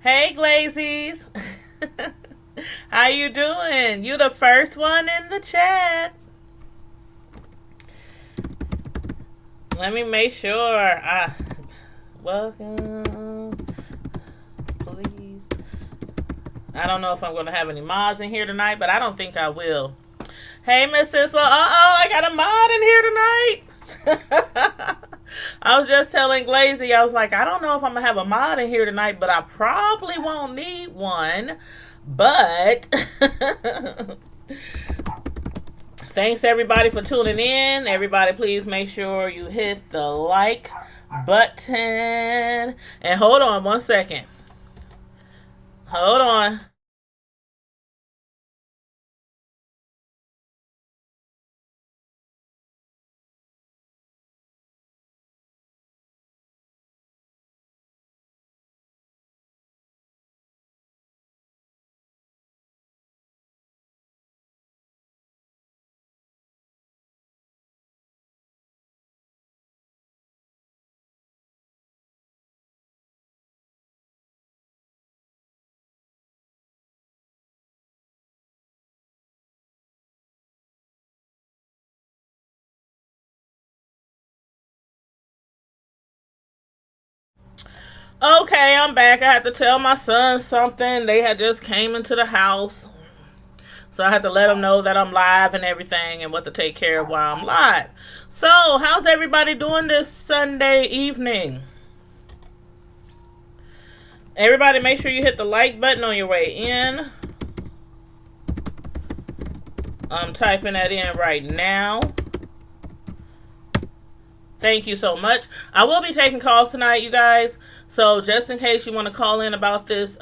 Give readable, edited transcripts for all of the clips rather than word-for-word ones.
Hey, Glazies. How you doing? You the first one in the chat. Let me make sure. Welcome, please. I don't know if I'm going to have any mods in here tonight, but I don't think I will. Hey, Miss Sisla. I got a mod in here tonight. I was just telling Glazy, I was like, I don't know if I'm going to have a mod in here tonight, but I probably won't need one. But thanks everybody for tuning in. Everybody, please make sure you hit the like button. And hold on one second. Hold on. Okay, I'm back. I had to tell my son something. They had just came into the house. So I had to let them know that I'm live and everything and what to take care of while I'm live. So, how's everybody doing this Sunday evening? Everybody make sure you hit the like button on your way in. I'm typing that in right now. Thank you so much. I will be taking calls tonight, you guys. So just in case you want to call in about this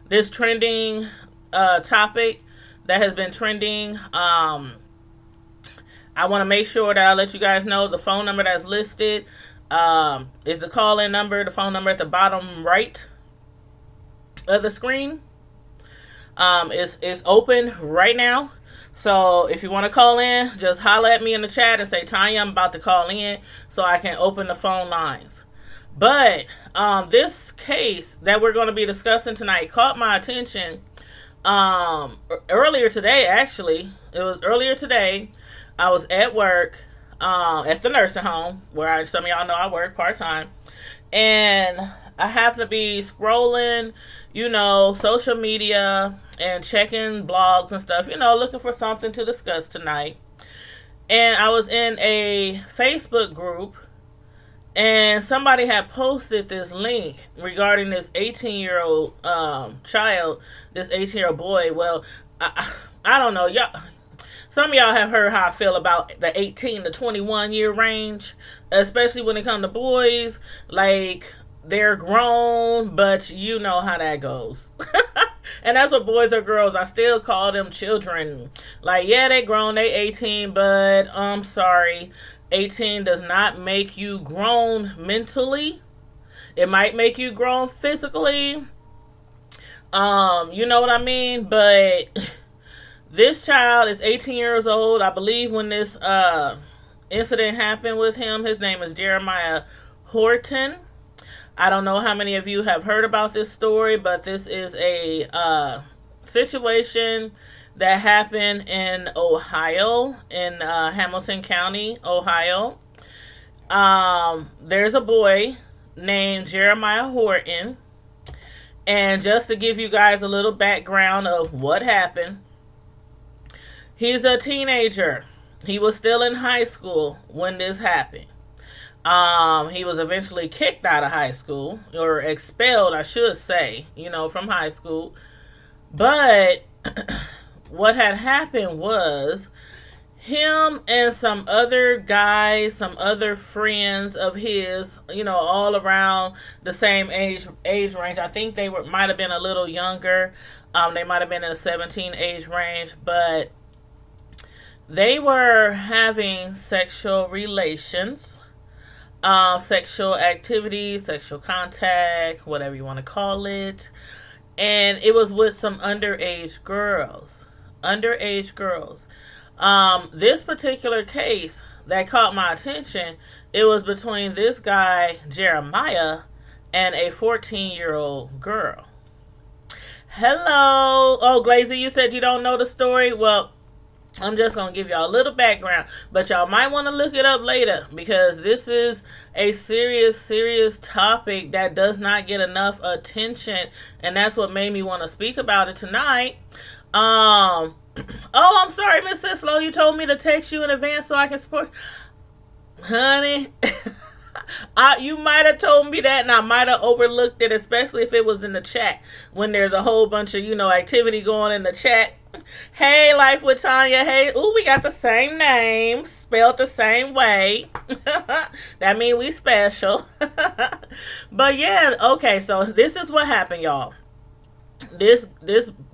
this trending topic that has been trending, I want to make sure that I let you guys know the phone number that's listed is the call-in number, the phone number at the bottom right of the screen. Is open right now. So if you want to call in, just holler at me in the chat and say, Tanya, I'm about to call in so I can open the phone lines. But this case that we're going to be discussing tonight caught my attention earlier today, actually. It was earlier today. I was at work at the nursing home where some of y'all know I work part-time. And I happen to be scrolling, social media and checking blogs and stuff, looking for something to discuss tonight. And I was in a Facebook group and somebody had posted this link regarding this 18-year-old child, this 18-year-old boy. Well, I don't know. Some of y'all have heard how I feel about the 18 to 21 year range, especially when it comes to boys. Like, they're grown, but you know how that goes. And that's what boys or girls, I still call them children. Like, yeah, they grown, they 18, but I'm sorry. 18 does not make you grown mentally. It might make you grown physically. You know what I mean? But this child is 18 years old. I believe when this incident happened with him, his name is Jeremiah Horton. I don't know how many of you have heard about this story, but this is a situation that happened in Ohio, in Hamilton County, Ohio. There's a boy named Jeremiah Horton. And just to give you guys a little background of what happened, he's a teenager. He was still in high school when this happened. He was eventually kicked out of high school, or expelled, I should say, from high school. But what had happened was him and some other guys, some other friends of his, all around the same age range. I think they might have been a little younger. They might have been in a 17 age range, but they were having sexual relations. Sexual activity, sexual contact, whatever you want to call it. And it was with some underage girls. This particular case that caught my attention, it was between this guy, Jeremiah, and a 14-year-old girl. Hello. Oh, Glazy, you said you don't know the story? Well, I'm just going to give y'all a little background, but y'all might want to look it up later because this is a serious, serious topic that does not get enough attention, and that's what made me want to speak about it tonight. Oh, I'm sorry, Miss Sislow. You told me to text you in advance so I can support. Honey, you might have told me that and I might have overlooked it, especially if it was in the chat when there's a whole bunch of, activity going in the chat. Hey, Life with Tanya. Hey, ooh, we got the same name, spelled the same way. That means we special. But yeah, okay, so this is what happened, y'all. This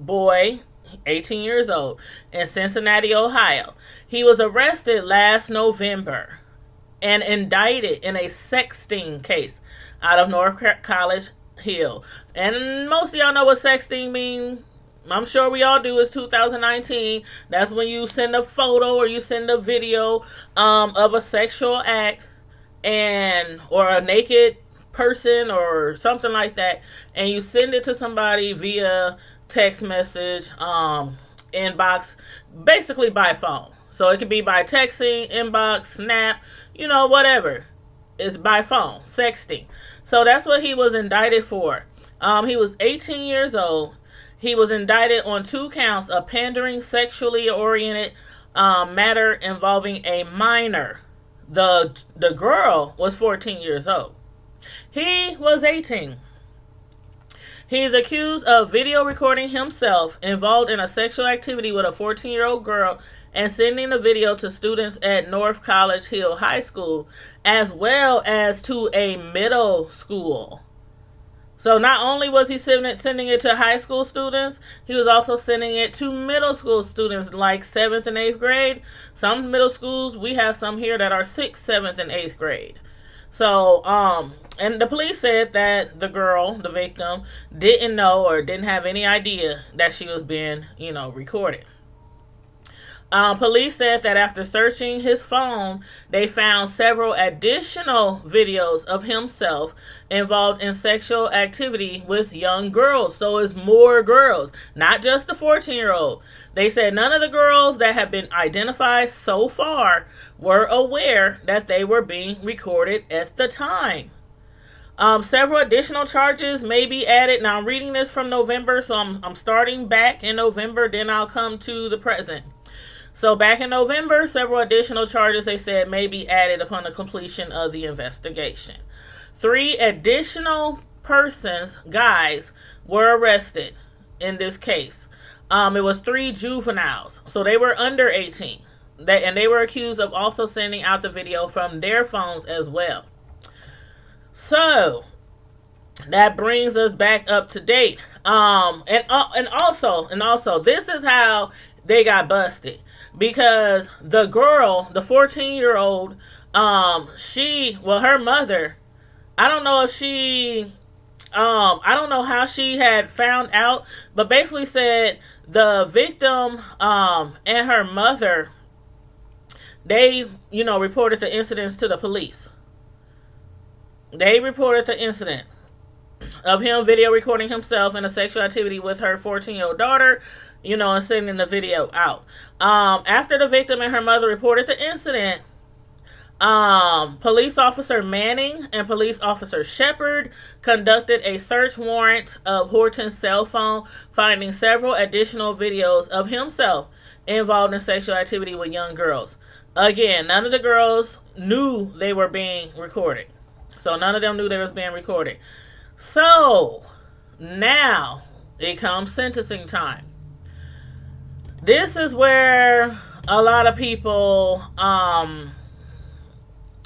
boy, 18 years old, in Cincinnati, Ohio, he was arrested last November and indicted in a sexting case out of North College Hill. And most of y'all know what sexting means. I'm sure we all do. It's 2019. That's when you send a photo or you send a video of a sexual act or a naked person or something like that, and you send it to somebody via text message, inbox, basically by phone. So it could be by texting, inbox, snap, whatever. It's by phone, sexting. So that's what he was indicted for. He was 18 years old. He was indicted on 2 counts of pandering sexually oriented matter involving a minor. The girl was 14 years old. He was 18. He is accused of video recording himself involved in a sexual activity with a 14-year-old girl and sending the video to students at North College Hill High School, as well as to a middle school. So not only was he sending it to high school students, he was also sending it to middle school students like 7th and 8th grade. Some middle schools, we have some here that are 6th, 7th, and 8th grade. So, and the police said that the girl, the victim, didn't know or didn't have any idea that she was being, recorded. Police said that after searching his phone, they found several additional videos of himself involved in sexual activity with young girls. So it's more girls, not just the 14-year-old. They said none of the girls that have been identified so far were aware that they were being recorded at the time. Several additional charges may be added. Now I'm reading this from November, so I'm starting back in November, then I'll come to the present. So back in November, several additional charges, they said, may be added upon the completion of the investigation. 3 additional guys, were arrested in this case. It was 3 juveniles. So they were under 18. And they were accused of also sending out the video from their phones as well. So that brings us back up to date. And also, this is how they got busted. Because the girl, the 14-year-old, her mother, I don't know how she had found out, but basically said the victim and her mother, they, reported the incidents to the police. They reported the incident of him video recording himself in a sexual activity with her 14-year-old daughter, and sending the video out. After the victim and her mother reported the incident, police officer Manning and police officer Shepard conducted a search warrant of Horton's cell phone, finding several additional videos of himself involved in sexual activity with young girls. Again, none of the girls knew they were being recorded. So none of them knew they was being recorded. So now it comes sentencing time. This is where a lot of people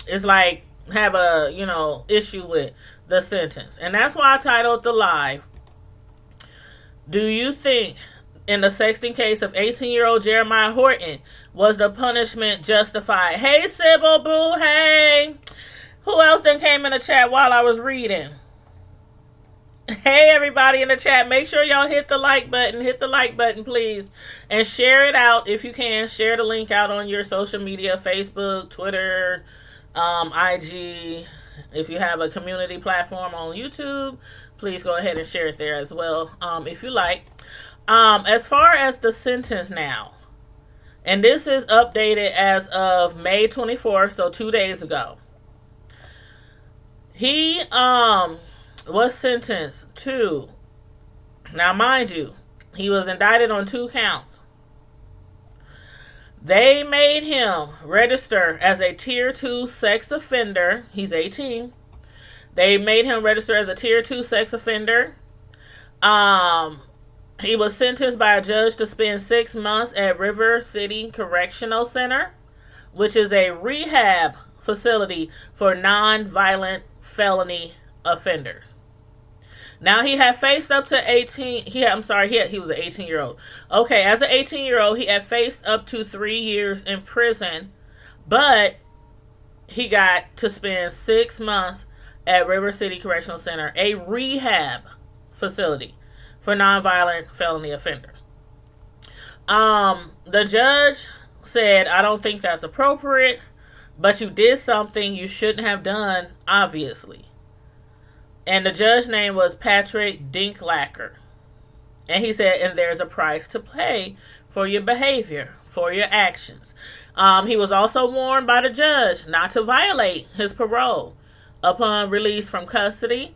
is like have a issue with the sentence. And that's why I titled the live, do you think in the sexting case of 18-year-old Jeremiah Horton was the punishment justified? Hey Sybil Boo, hey. Who else done came in the chat while I was reading? Hey everybody in the chat, make sure y'all hit the like button please, and share it out if you can. Share the link out on your social media, Facebook, Twitter, IG, If you have a community platform on YouTube, please go ahead and share it there as well, if you like. As far as the sentence now, and this is updated as of May 24th, so 2 days ago. He was sentenced to, now mind you, he was indicted on 2 counts. They made him register as a Tier 2 sex offender. He's 18. They made him register as a Tier 2 sex offender. He was sentenced by a judge to spend 6 months at River City Correctional Center, which is a rehab facility for non-violent felony offenders. Now, he had faced up to 18. He was an 18-year-old. Okay, as an 18-year-old, he had faced up to 3 years in prison, but he got to spend 6 months at River City Correctional Center, a rehab facility for nonviolent felony offenders. The judge said, I don't think that's appropriate, but you did something you shouldn't have done, obviously. And the judge's name was Patrick Dinklacker. And he said, and there's a price to pay for your behavior, for your actions. He was also warned by the judge not to violate his parole upon release from custody.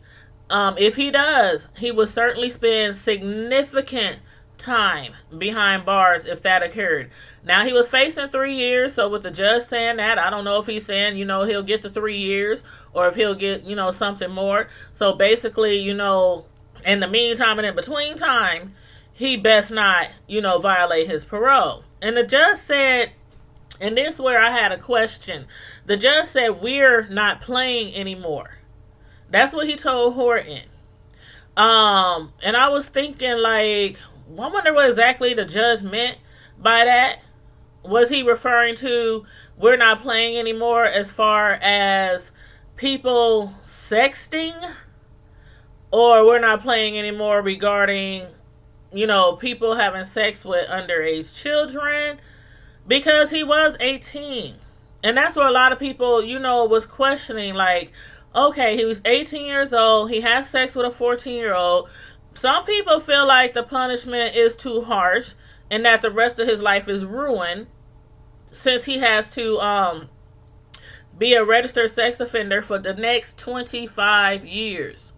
If he does, he will certainly spend significant time behind bars if that occurred. Now, he was facing 3 years, so with the judge saying that, I don't know if he's saying, he'll get the 3 years or if he'll get, something more. So basically, in the meantime and in between time, he best not, violate his parole. And the judge said, and this is where I had a question. The judge said, we're not playing anymore. That's what he told Horton. And I was thinking, like, I wonder what exactly the judge meant by that. Was he referring to we're not playing anymore as far as people sexting? Or we're not playing anymore regarding, people having sex with underage children? Because he was 18. And that's what a lot of people, was questioning. Like, okay, he was 18 years old. He has sex with a 14-year-old. Some people feel like the punishment is too harsh and that the rest of his life is ruined since he has to be a registered sex offender for the next 25 years.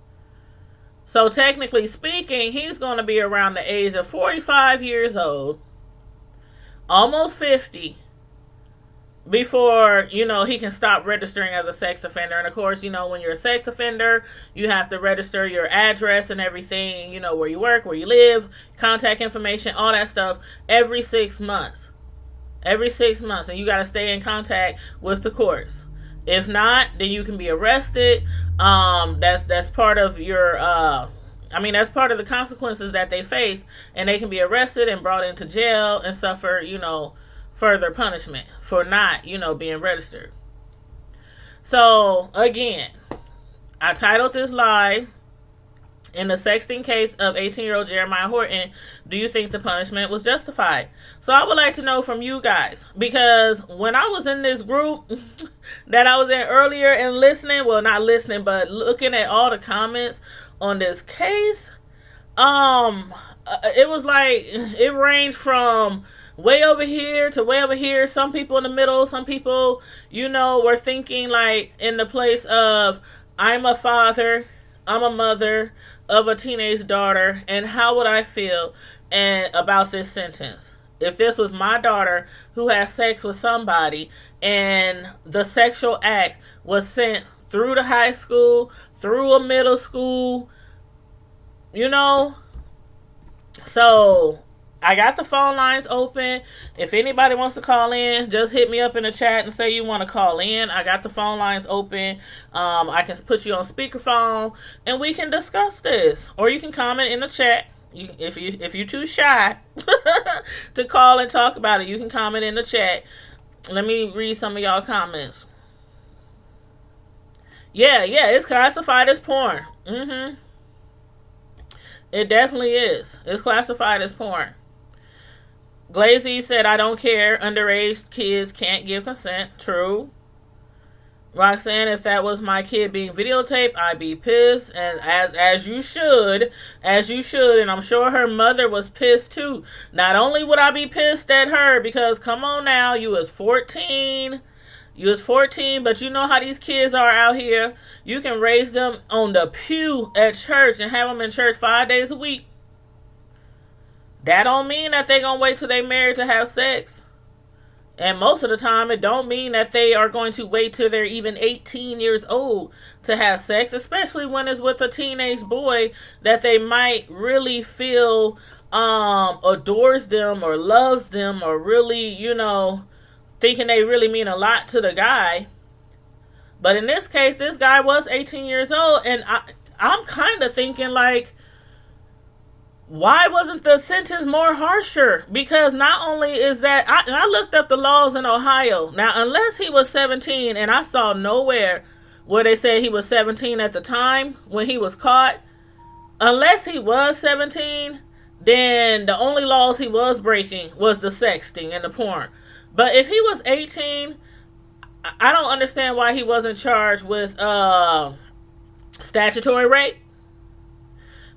So technically speaking, he's going to be around the age of 45 years old, almost 50, before, he can stop registering as a sex offender. And of course, when you're a sex offender, you have to register your address and everything, where you work, where you live, contact information, all that stuff, every 6 months. Every 6 months. And you got to stay in contact with the courts. If not, then you can be arrested. That's part of your, that's part of the consequences that they face. And they can be arrested and brought into jail and suffer, further punishment for not, being registered. So, again, I titled this live, in the sexting case of 18-year-old Jeremiah Horton, do you think the punishment was justified? So I would like to know from you guys, because when I was in this group that I was in earlier and listening, well, not listening, but looking at all the comments on this case, it was like, it ranged from way over here to way over here. Some people in the middle, some people, were thinking like in the place of, I'm a father, I'm a mother of a teenage daughter, and how would I feel about this sentence? If this was my daughter who had sex with somebody and the sexual act was sent through the high school, through a middle school, So I got the phone lines open. If anybody wants to call in, just hit me up in the chat and say you want to call in. I got the phone lines open. I can put you on speakerphone and we can discuss this. Or you can comment in the chat. If you're too shy to call and talk about it, you can comment in the chat. Let me read some of y'all comments. Yeah, it's classified as porn. It definitely is. It's classified as porn. Glazy said, I don't care. Underage kids can't give consent. True. Roxanne, if that was my kid being videotaped, I'd be pissed, and as you should, and I'm sure her mother was pissed too. Not only would I be pissed at her, because come on now, you was 14, but you know how these kids are out here. You can raise them on the pew at church and have them in church 5 days a week. That don't mean that they gonna wait till they married to have sex. And most of the time, it don't mean that they are going to wait till they're even 18 years old to have sex, especially when it's with a teenage boy that they might really feel adores them or loves them or really, thinking they really mean a lot to the guy. But in this case, this guy was 18 years old, and I'm kind of thinking like, why wasn't the sentence more harsher? Because not only is that, I looked up the laws in Ohio. Now, unless he was 17, and I saw nowhere where they said he was 17 at the time when he was caught, unless he was 17, then the only laws he was breaking was the sexting and the porn. But if he was 18, I don't understand why he wasn't charged with statutory rape.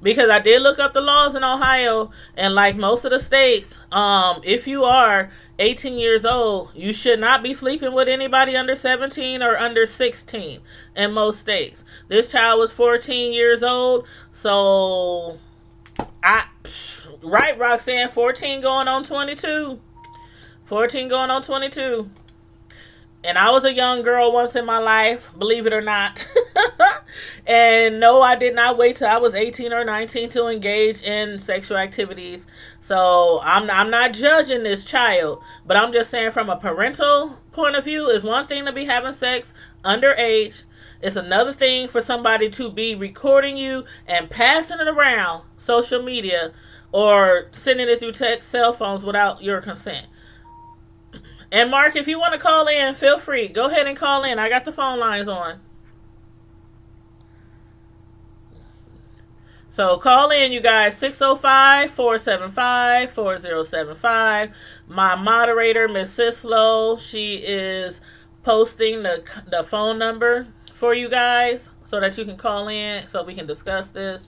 Because I did look up the laws in Ohio, and like most of the states, if you are 18 years old, you should not be sleeping with anybody under 17 or under 16 in most states. This child was 14 years old, so right, Roxanne, 14 going on 22. 14 going on 22. And I was a young girl once in my life, believe it or not. And no, I did not wait till I was 18 or 19 to engage in sexual activities. So I'm not judging this child, but I'm just saying from a parental point of view, it's one thing to be having sex underage. It's another thing for somebody to be recording you and passing it around social media or sending it through text cell phones without your consent. And Mark, if you want to call in, feel free. Go ahead and call in. I got the phone lines on. So call in, you guys, 605-475-4075. My moderator, Miss Sislo, she is posting the phone number for you guys so that you can call in so we can discuss this.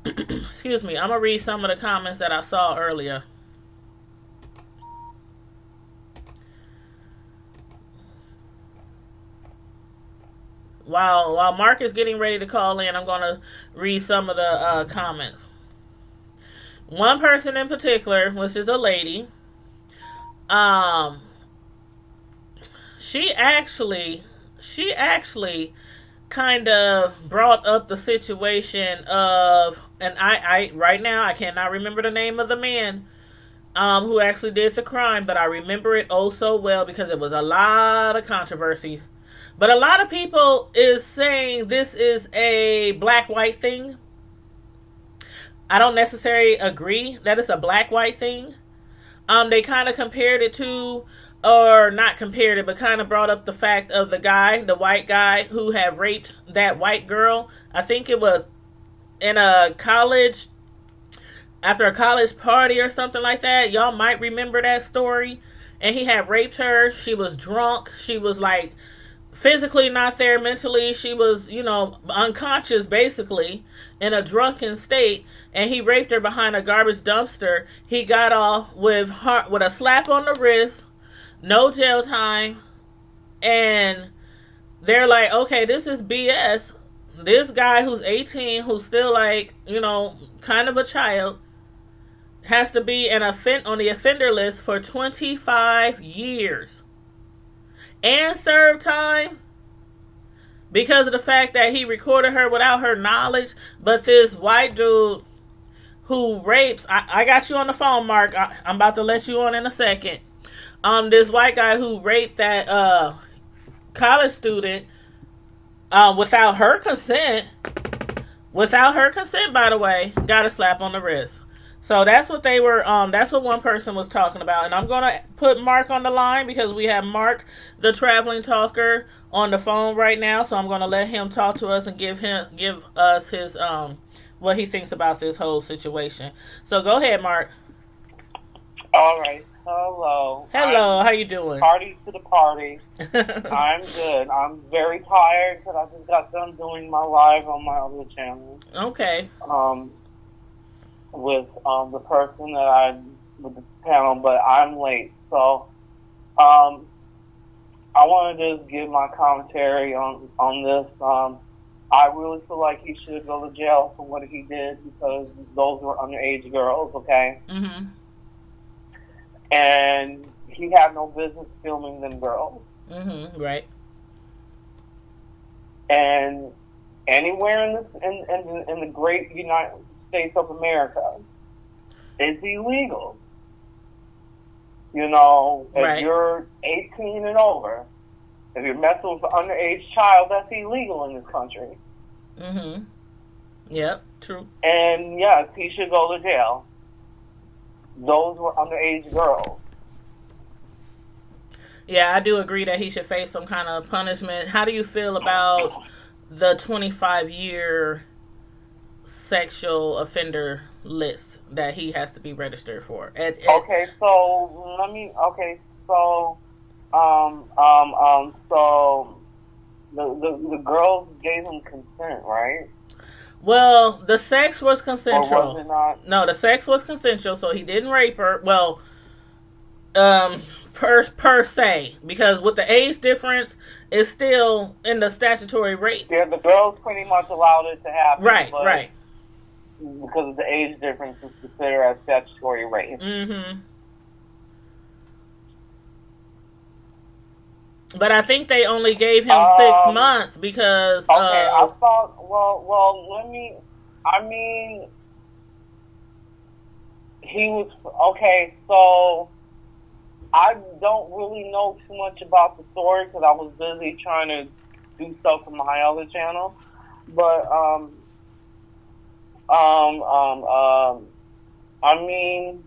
Excuse me. I'm going to read some of the comments that I saw earlier. While Mark is getting ready to call in, I'm going to read some of the comments. One person in particular, which is a lady, she actually kind of brought up the situation of, and I right now I cannot remember the name of the man who actually did the crime, but I remember it oh so well because it was a lot of controversy. But a lot of people is saying this is a black-white thing. I don't necessarily agree that it's a black-white thing. They kind of compared it to, or not compared it, but kind of brought up the fact of the white guy who had raped that white girl. I think it was in a college, after a college party or something like that. Y'all might remember that story. And he had raped her. She was drunk. She was like physically not there, mentally she was, unconscious basically, in a drunken state, and he raped her behind a garbage dumpster. He got off with a slap on the wrist, no jail time, and they're like, okay, this is BS. This guy who's 18, who's still like, kind of a child, has to be on the offender list for 25 years. And serve time because of the fact that he recorded her without her knowledge. But this white dude who rapes, I got you on the phone, Mark. I'm about to let you on in a second. This white guy who raped that college student without her consent, by the way, got a slap on the wrist. So that's what they were, that's what one person was talking about. And I'm going to put Mark on the line because we have Mark, the traveling talker, on the phone right now. So I'm going to let him talk to us and give us his, what he thinks about this whole situation. So go ahead, Mark. All right. Hello. Hello, how you doing? Party to the party. I'm good. I'm very tired because I just got done doing my live on my other channel. Okay. Um, with the person that with the panel, but I'm late, so I want to just give my commentary on this. I really feel like he should go to jail for what he did because those were underage girls. Okay. Mm-hmm. And he had no business filming them girls. Mm-hmm. Right. And anywhere in the great United States of America, it's illegal. You know, if right. you're 18 and over, if you're messing with an underage child, that's illegal in this country. Mm-hmm. Yep, true. And yes, he should go to jail. Those were underage girls. Yeah, I do agree that he should face some kind of punishment. How do you feel about the 25-year sexual offender list that he has to be registered for? Okay, so let me. Okay, so so the girls gave him consent, right? Well, the sex was consensual. Or was it not? No, the sex was consensual, so he didn't rape her. Well, per se, because with the age difference, it's still in the statutory rape. Yeah, the girls pretty much allowed it to happen. Right, right. Because of the age difference, it's considered as statutory rape. Mm-hmm. But I think they only gave him 6 months because. Okay, I thought. Well. Let me. I mean, he was okay. So I don't really know too much about the story because I was busy trying to do stuff for my other channel. But I mean,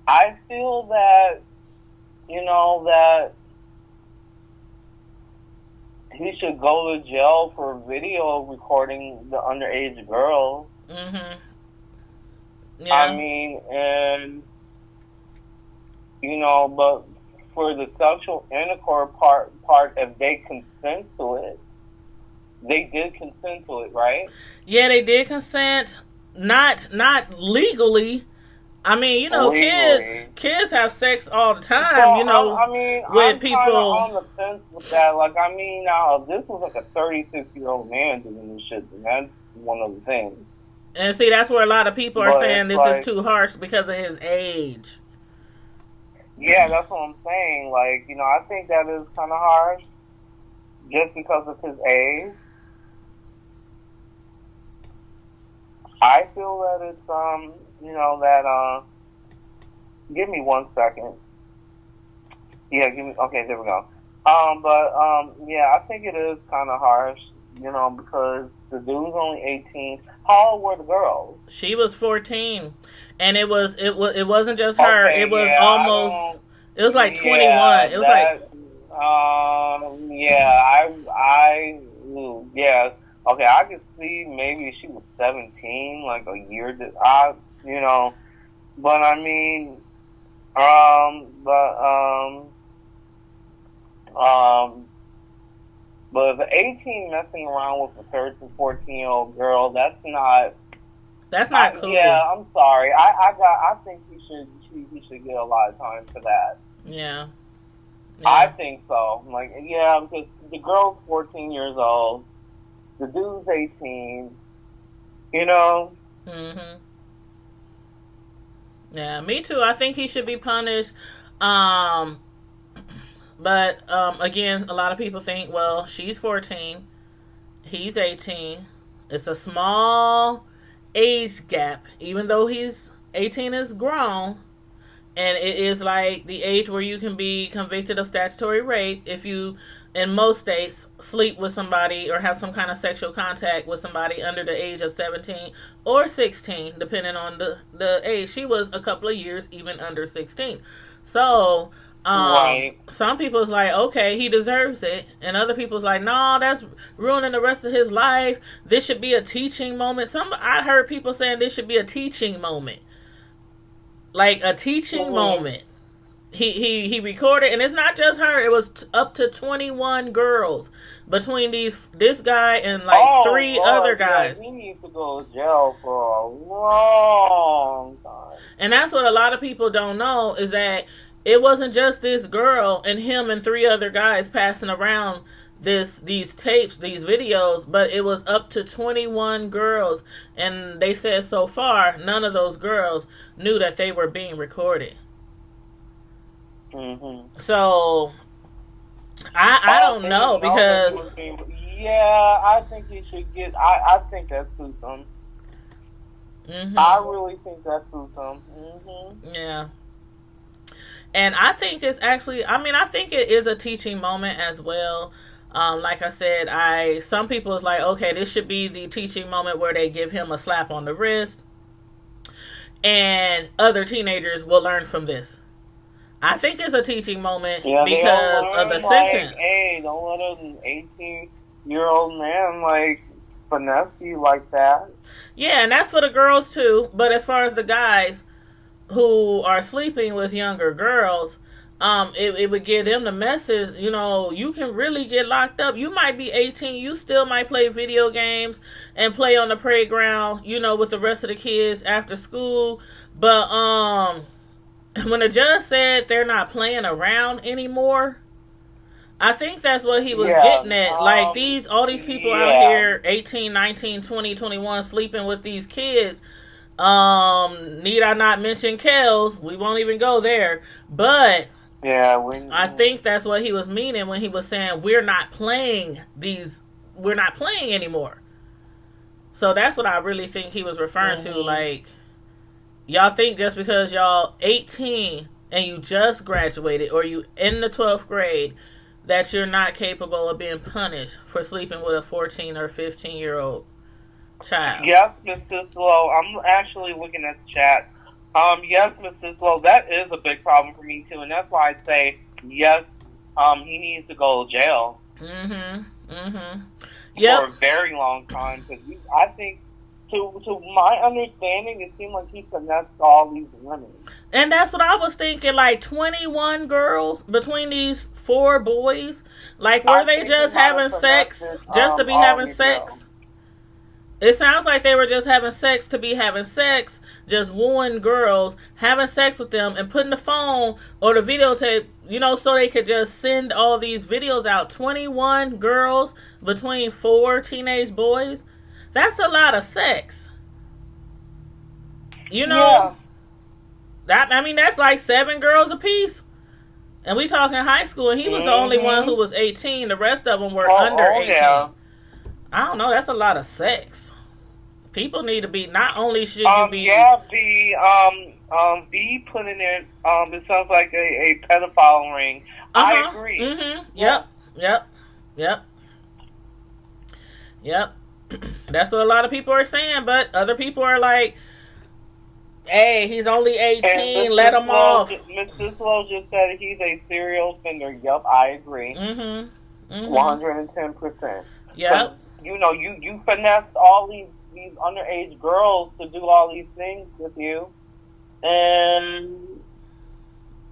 I feel that. You know, that he should go to jail for video recording the underage girls. Mm-hmm. Yeah. I mean, and, you know, but for the sexual intercourse part, if they consent to it, they did consent to it, right? Yeah, they did consent. Not legally. I mean, you know, kids have sex all the time. So, you know, I mean, with I'm people kind of on the fence with that. Like, I mean, now if this was like a 36-year-old man doing this shit, then that's one of the things. And see, that's where a lot of people are saying this is too harsh because of his age. Yeah, that's what I'm saying. Like, you know, I think that is kind of harsh just because of his age. I feel that it's you know, that, give me 1 second. Yeah, okay, there we go. Yeah, I think it is kind of harsh, you know, because the dude's only 18. How old were the girls? She was 14. And it wasn't just her. Okay, it was yeah, almost, it was like 21. It was yeah. Okay, I could see maybe she was 17, like a year, you know, but I mean, but if an 18 messing around with a 13, 14-year-old girl, that's not cool. Yeah, I'm sorry. I think he should get a lot of time for that. Yeah. I think so. Like, yeah, because the girl's 14 years old, the dude's 18, you know? Mm-hmm. Yeah, me too. I think he should be punished. But again, a lot of people think, well, she's 14, he's 18. It's a small age gap, even though he's 18 is grown. And it is like the age where you can be convicted of statutory rape if you, in most states, sleep with somebody or have some kind of sexual contact with somebody under the age of 17 or 16, depending on the age. She was a couple of years even under 16. So, right. Some people's like, okay, he deserves it. And other people's like, no, that's ruining the rest of his life. This should be a teaching moment. I heard people saying this should be a teaching moment. like a teaching moment. He recorded, and it's not just her. It was up to 21 girls between this guy and like three other guys. Yeah, he needs to go to jail for a long time. And that's what a lot of people don't know, is that it wasn't just this girl and him and three other guys passing around these tapes, these videos, but it was up to 21 girls, and they said so far none of those girls knew that they were being recorded. Mm-hmm. So I don't know, because yeah, I think he should get. I think that's gruesome. Mm-hmm. I really think that's gruesome. Mm-hmm. Yeah. And I think it's actually, I think it is a teaching moment as well. Like I said, some people is like, okay, this should be the teaching moment where they give him a slap on the wrist, and other teenagers will learn from this. I think it's a teaching moment because of the sentence. Hey, don't let an 18-year-old man like finesse you like that. Yeah, and that's for the girls too. But as far as the guys who are sleeping with younger girls, it would give them the message, you can really get locked up. You might be 18, you still might play video games and play on the playground, with the rest of the kids after school. But when the judge said they're not playing around anymore, I think that's what he was getting at. Like all these people out here, 18, 19, 20, 21, sleeping with these kids. Need I not mention Kels? We won't even go there. But I think that's what he was meaning when he was saying we're not playing anymore. So that's what I really think he was referring to. Like, y'all think just because y'all 18 and you just graduated, or you in the 12th grade, that you're not capable of being punished for sleeping with a 14 or 15-year-old child. Yes, Mrs. Lowe. I'm actually looking at the chat. Yes, Mrs. Lowe, that is a big problem for me too, and that's why I say yes. He needs to go to jail. Yep. For a very long time, because I think, to my understanding, it seemed like he finessed all these women. And that's what I was thinking. Like 21 girls between these 4 boys. Like, were they just having sex just to be having sex? It sounds like they were just having sex to be having sex, just wooing girls, having sex with them, and putting the phone or the videotape, so they could just send all these videos out. 21 girls between 4 teenage boys. That's a lot of sex. That's like 7 girls apiece. And we talking high school, and he was the only one who was 18. The rest of them were under 18. Yeah. I don't know. That's a lot of sex. People need to be. Not only should you be. Yeah, V put in there. It sounds like a pedophile ring. I agree. Yep. That's what a lot of people are saying, but other people are like, "Hey, he's only 18. Let him off." Mr. Slow just said he's a serial offender. Yep, I agree. 110%. Yep. You finessed all these underage girls to do all these things with you, and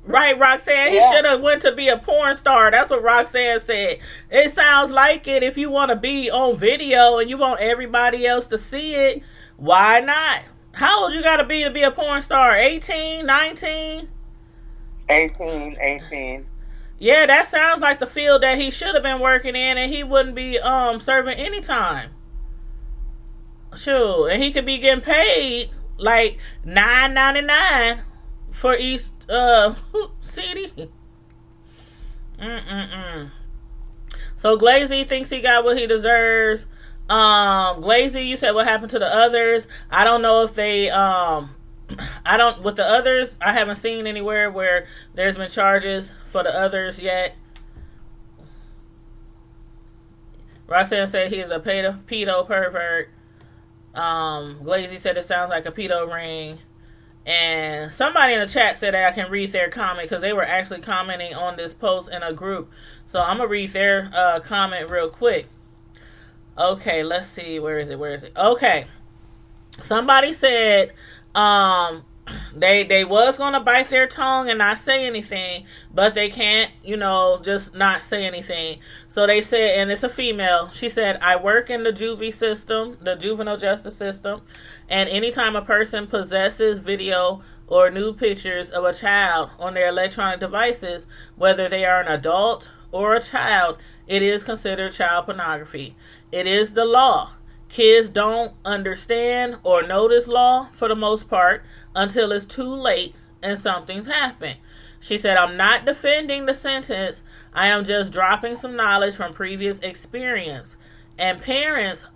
right, Roxanne, he should have went to be a porn star. That's what Roxanne said. It sounds like it. If you want to be on video and you want everybody else to see it, why not? How old you got to be a porn star? 18, 19? 18. Yeah, that sounds like the field that he should have been working in, and he wouldn't be serving any time. Sure, and he could be getting paid like $9.99 for each CD. So Glazy thinks he got what he deserves. Glazy, you said what happened to the others. I don't know if they with the others, I haven't seen anywhere where there's been charges for the others yet. Roxanne said he is a pedo pervert. Glazy said it sounds like a pedo ring. And somebody in the chat said that I can read their comment because they were actually commenting on this post in a group. So I'm going to read their comment real quick. Okay, let's see. Where is it? Okay. Somebody said They was gonna bite their tongue and not say anything, but they can't, just not say anything. So they said, and it's a female. She said, "I work in the juvie system, the juvenile justice system, and anytime a person possesses video or nude pictures of a child on their electronic devices, whether they are an adult or a child, it is considered child pornography. It is the law. Kids don't understand or know this law for the most part until it's too late and something's happened." She said, "I'm not defending the sentence. I am just dropping some knowledge from previous experience. And parents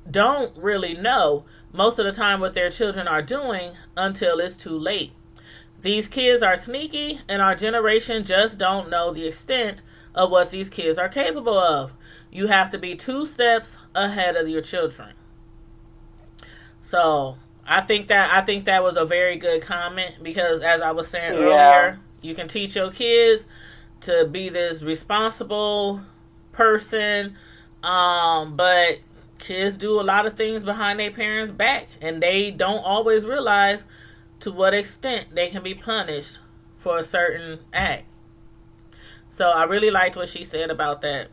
don't really know most of the time what their children are doing until it's too late. These kids are sneaky, and our generation just don't know the extent of what these kids are capable of. You have to be 2 steps ahead of your children." So I think that was a very good comment, because as I was saying earlier, you can teach your kids to be this responsible person, but kids do a lot of things behind their parents' back, and they don't always realize to what extent they can be punished for a certain act. So I really liked what she said about that.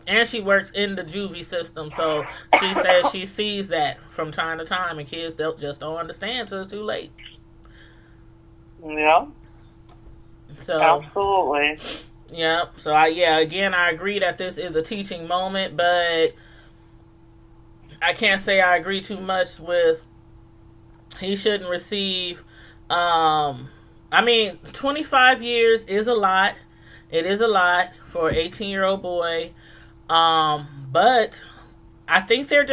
And she works in the juvie system, so she says she sees that from time to time, and kids just don't understand until it's too late. Yeah. So absolutely. Yeah. So I agree that this is a teaching moment, but I can't say I agree too much with he shouldn't receive. 25 years is a lot. It is a lot for an 18-year-old boy. But I think they're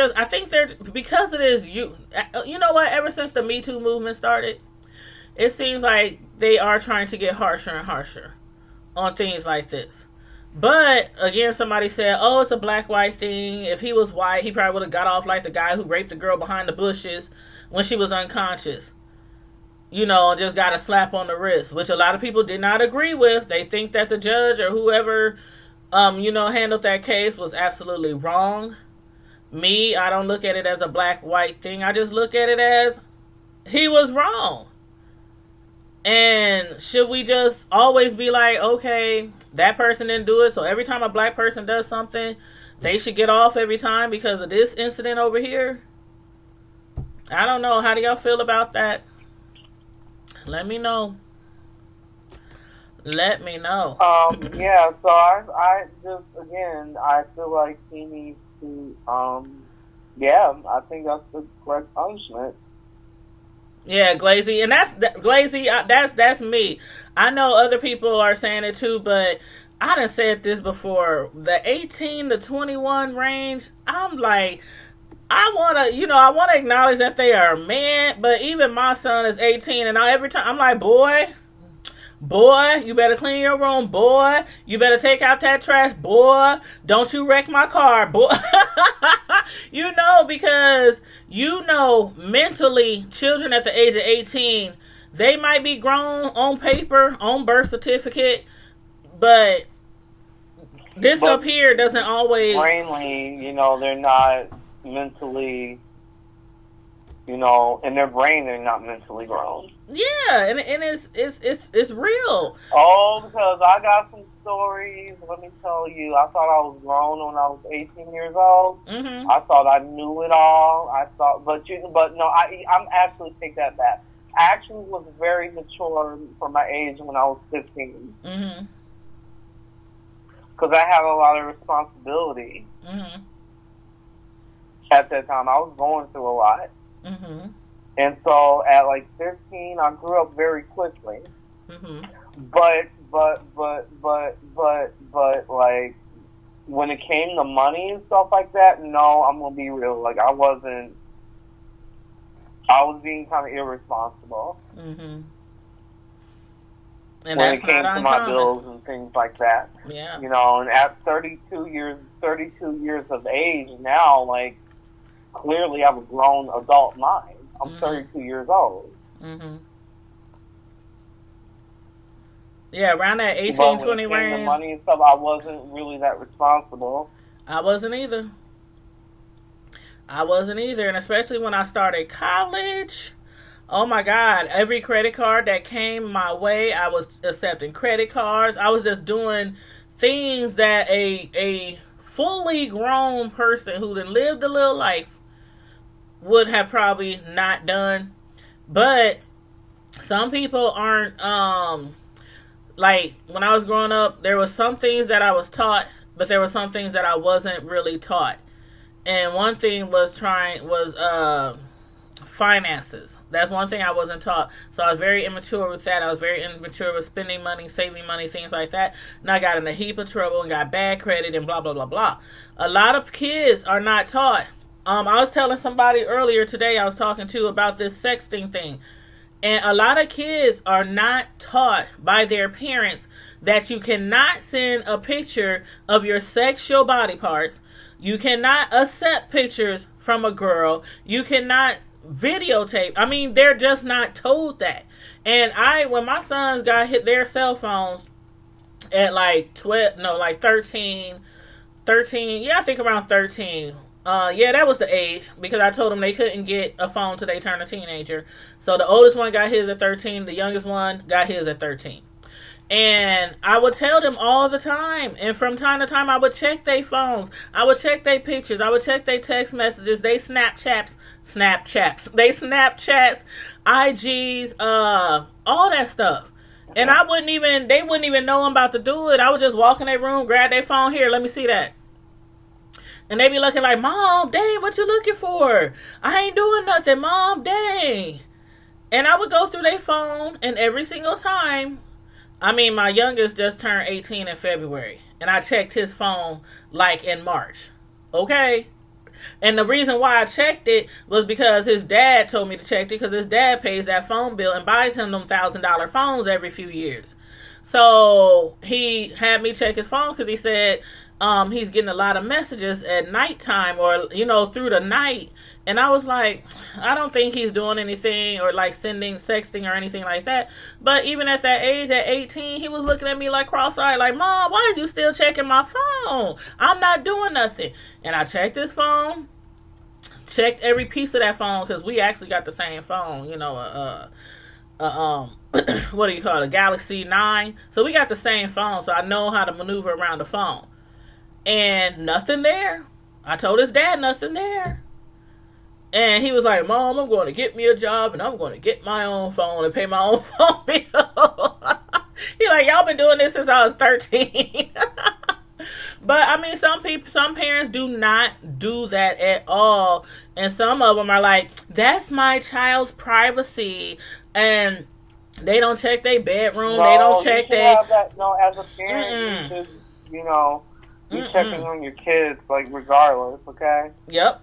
because it is you know what, ever since the Me Too movement started, it seems like they are trying to get harsher and harsher on things like this. But again, somebody said, "Oh, it's a black-white thing. If he was white, he probably would have got off like the guy who raped the girl behind the bushes when she was unconscious. And just got a slap on the wrist," which a lot of people did not agree with. They think that the judge or whoever handled that case was absolutely wrong. Me, I don't look at it as a black-white thing. I just look at it as he was wrong. And should we just always be like, okay, that person didn't do it, so every time a black person does something, they should get off every time because of this incident over here? I don't know. How do y'all feel about that? Let me know. Let me know. Yeah, so I just, again, I feel like he needs to, I think that's the correct punishment. Yeah, Glazy, and that's me. I know other people are saying it too, but I done said this before. The 18 to 21 range, I'm like, I want to acknowledge that they are men, but even my son is 18, and every time I'm like, boy, you better clean your room, boy. You better take out that trash, boy. Don't you wreck my car, boy. Because mentally, children at the age of 18, they might be grown on paper, on birth certificate, but up here doesn't always. Brainly, they're not mentally. In their brain, they're not mentally grown. Yeah, and it's real. Oh, because I got some stories. Let me tell you, I thought I was grown when I was 18 years old. Mm-hmm. I thought I knew it all. But no, I'm actually take that back. I actually was very mature for my age when I was 15. Mm-hmm. Because I had a lot of responsibility. Mm-hmm. At that time, I was going through a lot. Mm-hmm. And so at like 15, I grew up very quickly. Mm-hmm. But like when it came to money and stuff like that, no, I'm gonna be real. Like I was being kind of irresponsible. Mm-hmm. And when it came to my bills and things like that. Yeah. And at 32 years of age now, like clearly I have a grown adult mind. I'm mm-hmm. 32 years old. Mm-hmm. Yeah, around that 18, 20 range. The money and stuff, I wasn't really that responsible. I wasn't either. And especially when I started college, Oh my God. Every credit card that came my way, I was accepting credit cards. I was just doing things that a fully grown person who done lived a little life would have probably not done. But some people aren't like when I was growing up, there was some things that I was taught, but there were some things that I wasn't really taught. And one thing was finances. That's one thing I wasn't taught. So I was very immature with that. I was very immature with spending money, saving money, things like that. And I got in a heap of trouble and got bad credit and blah, blah, blah, blah. A lot of kids are not taught. I was telling somebody earlier today, I was talking to about this sexting thing. And a lot of kids are not taught by their parents that you cannot send a picture of your sexual body parts. You cannot accept pictures from a girl. You cannot videotape. I mean, they're just not told that. And when my sons got hit their cell phones at like 12, no, like 13, yeah, I think around 13. Yeah, that was the age because I told them they couldn't get a phone till they turned a teenager. So the oldest one got his at 13. The youngest one got his at 13. And I would tell them all the time. And from time to time, I would check their phones. I would check their pictures. I would check their text messages. They Snapchats, they Snapchats, IGs, all that stuff. And they wouldn't even know I'm about to do it. I would just walk in their room, grab their phone. Here, let me see that. And they be looking like, Mom, dang, what you looking for? I ain't doing nothing, Mom, dang. And I would go through their phone, and every single time, I mean, my youngest just turned 18 in February, and I checked his phone like in March. Okay? And the reason why I checked it was because his dad told me to check it because his dad pays that phone bill and buys him them $1,000 phones every few years. So he had me check his phone because he said he's getting a lot of messages at nighttime or, through the night. And I was like, I don't think he's doing anything or like sexting or anything like that. But even at that age, at 18, he was looking at me like cross-eyed, like, Mom, why is you still checking my phone? I'm not doing nothing. And I checked his phone, checked every piece of that phone because we actually got the same phone, what do you call it? A Galaxy 9. So we got the same phone, so I know how to maneuver around the phone. And nothing there. I told his dad nothing there. And he was like, Mom, I'm going to get me a job and I'm going to get my own phone and pay my own phone bill. He like, y'all been doing this since I was 13. But I mean, some parents do not do that at all. And some of them are like, that's my child's privacy. And they don't check their bedroom. No, they don't check their... No, as a parent, you should, be checking on your kids, like, regardless, okay? Yep.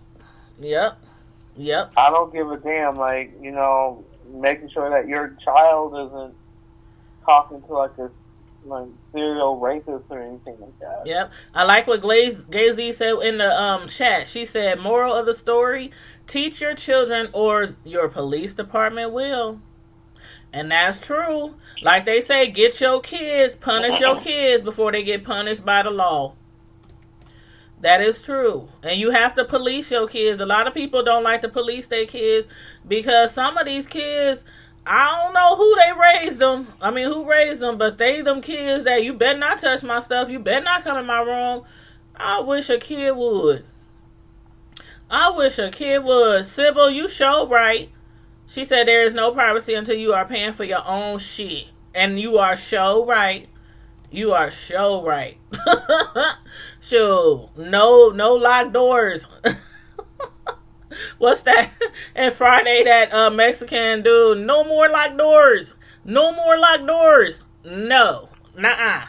I don't give a damn, like, making sure that your child isn't talking to, like, a serial rapist or anything like that. Yep. I like what Glazy said in the chat. She said, moral of the story, teach your children or your police department will. And that's true. Like they say, get your kids, punish your kids before they get punished by the law. That is true. And you have to police your kids. A lot of people don't like to police their kids because some of these kids, I don't know who raised them, but they them kids that you better not touch my stuff. You better not come in my room. I wish a kid would. Sybil, you show right. She said there is no privacy until you are paying for your own shit. And you are show right. You are show right. Sure. No locked doors. What's that? And Friday, that Mexican dude, no more locked doors. No more locked doors. No. Nuh-uh.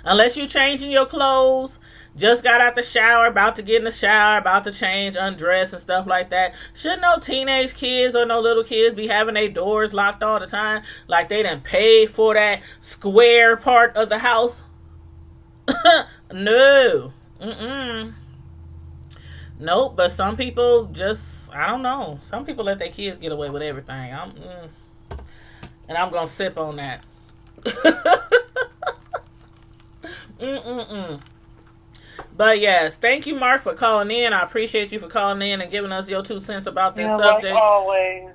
Unless you changing your clothes, just got out the shower, about to get in the shower, about to change, undress and stuff like that. Should no teenage kids or no little kids be having their doors locked all the time? Like they done paid for that square part of the house? No. Nope, but some people just, I don't know. Some people let their kids get away with everything. And I'm going to sip on that. But yes, thank you, Mark, for calling in. I appreciate you for calling in and giving us your 2 cents about this subject. Like always.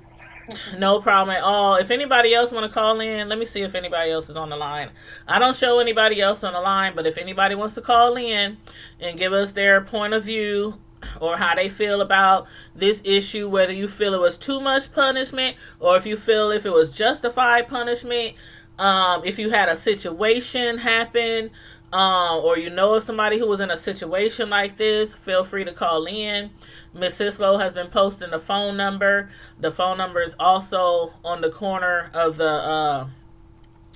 No problem at all. If anybody else want to call in, let me see if anybody else is on the line. I don't show anybody else on the line, but if anybody wants to call in and give us their point of view or how they feel about this issue, whether you feel it was too much punishment or if you feel if it was justified punishment, if you had a situation happen, or you know of somebody who was in a situation like this, feel free to call in. Miss Sislow has been posting the phone number. The phone number is also on the corner of the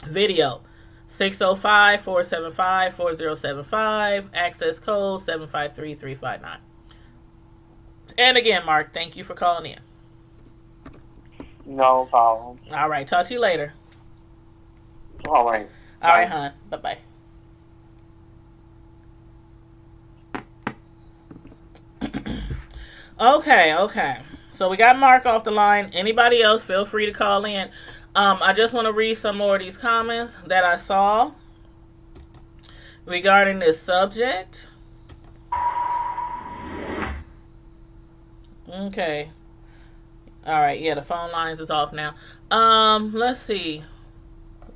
video. 605-475-4075. Access code 753359. And again, Mark, thank you for calling in. No problem. All right, talk to you later. All right. All right, hon. Bye-bye. Okay. So we got Mark off the line. Anybody else, feel free to call in. I just want to read some more of these comments that I saw regarding this subject. Okay. All right. Yeah, the phone lines is off now. Let's see.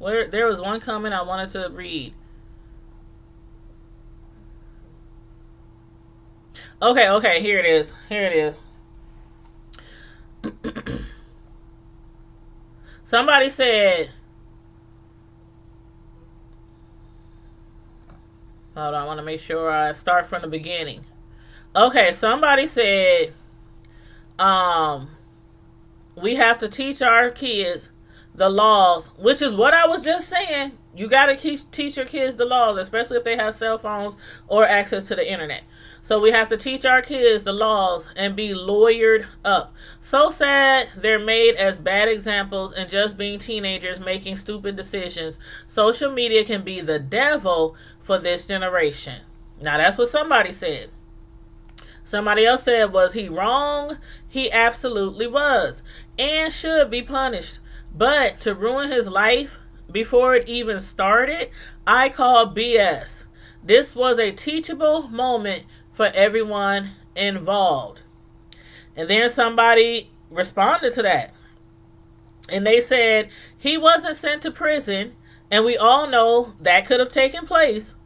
There was one comment I wanted to read. Okay, here it is. Somebody said, hold on, I want to make sure I start from the beginning. Okay, somebody said, we have to teach our kids the laws, which is what I was just saying. You got to teach your kids the laws, especially if they have cell phones or access to the internet. So we have to teach our kids the laws and be lawyered up. So sad they're made as bad examples and just being teenagers making stupid decisions. Social media can be the devil for this generation. Now that's what somebody said. Somebody else said, was he wrong? He absolutely was and should be punished. But to ruin his life before it even started, I call BS. This was a teachable moment for everyone involved. And then somebody responded to that. And they said he wasn't sent to prison, and we all know that could have taken place.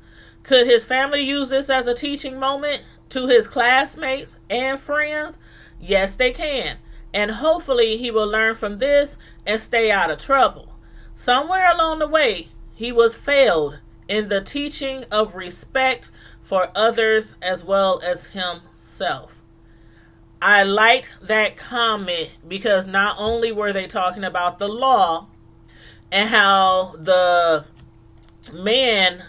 Could his family use this as a teaching moment to his classmates and friends? Yes, they can. And hopefully he will learn from this and stay out of trouble. Somewhere along the way, he was failed in the teaching of respect for others as well as himself. I like that comment because not only were they talking about the law and how the man,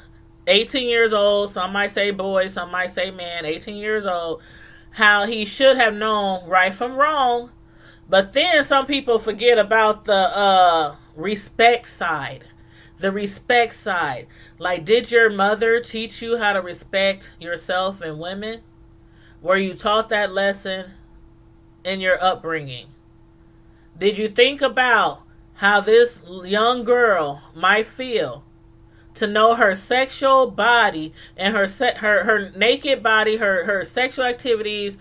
18 years old, some might say boy, some might say man, 18 years old, how he should have known right from wrong. But then some people forget about the respect side. The respect side. Like, did your mother teach you how to respect yourself and women? Were you taught that lesson in your upbringing? Did you think about how this young girl might feel to know her sexual body and her naked body, her sexual activities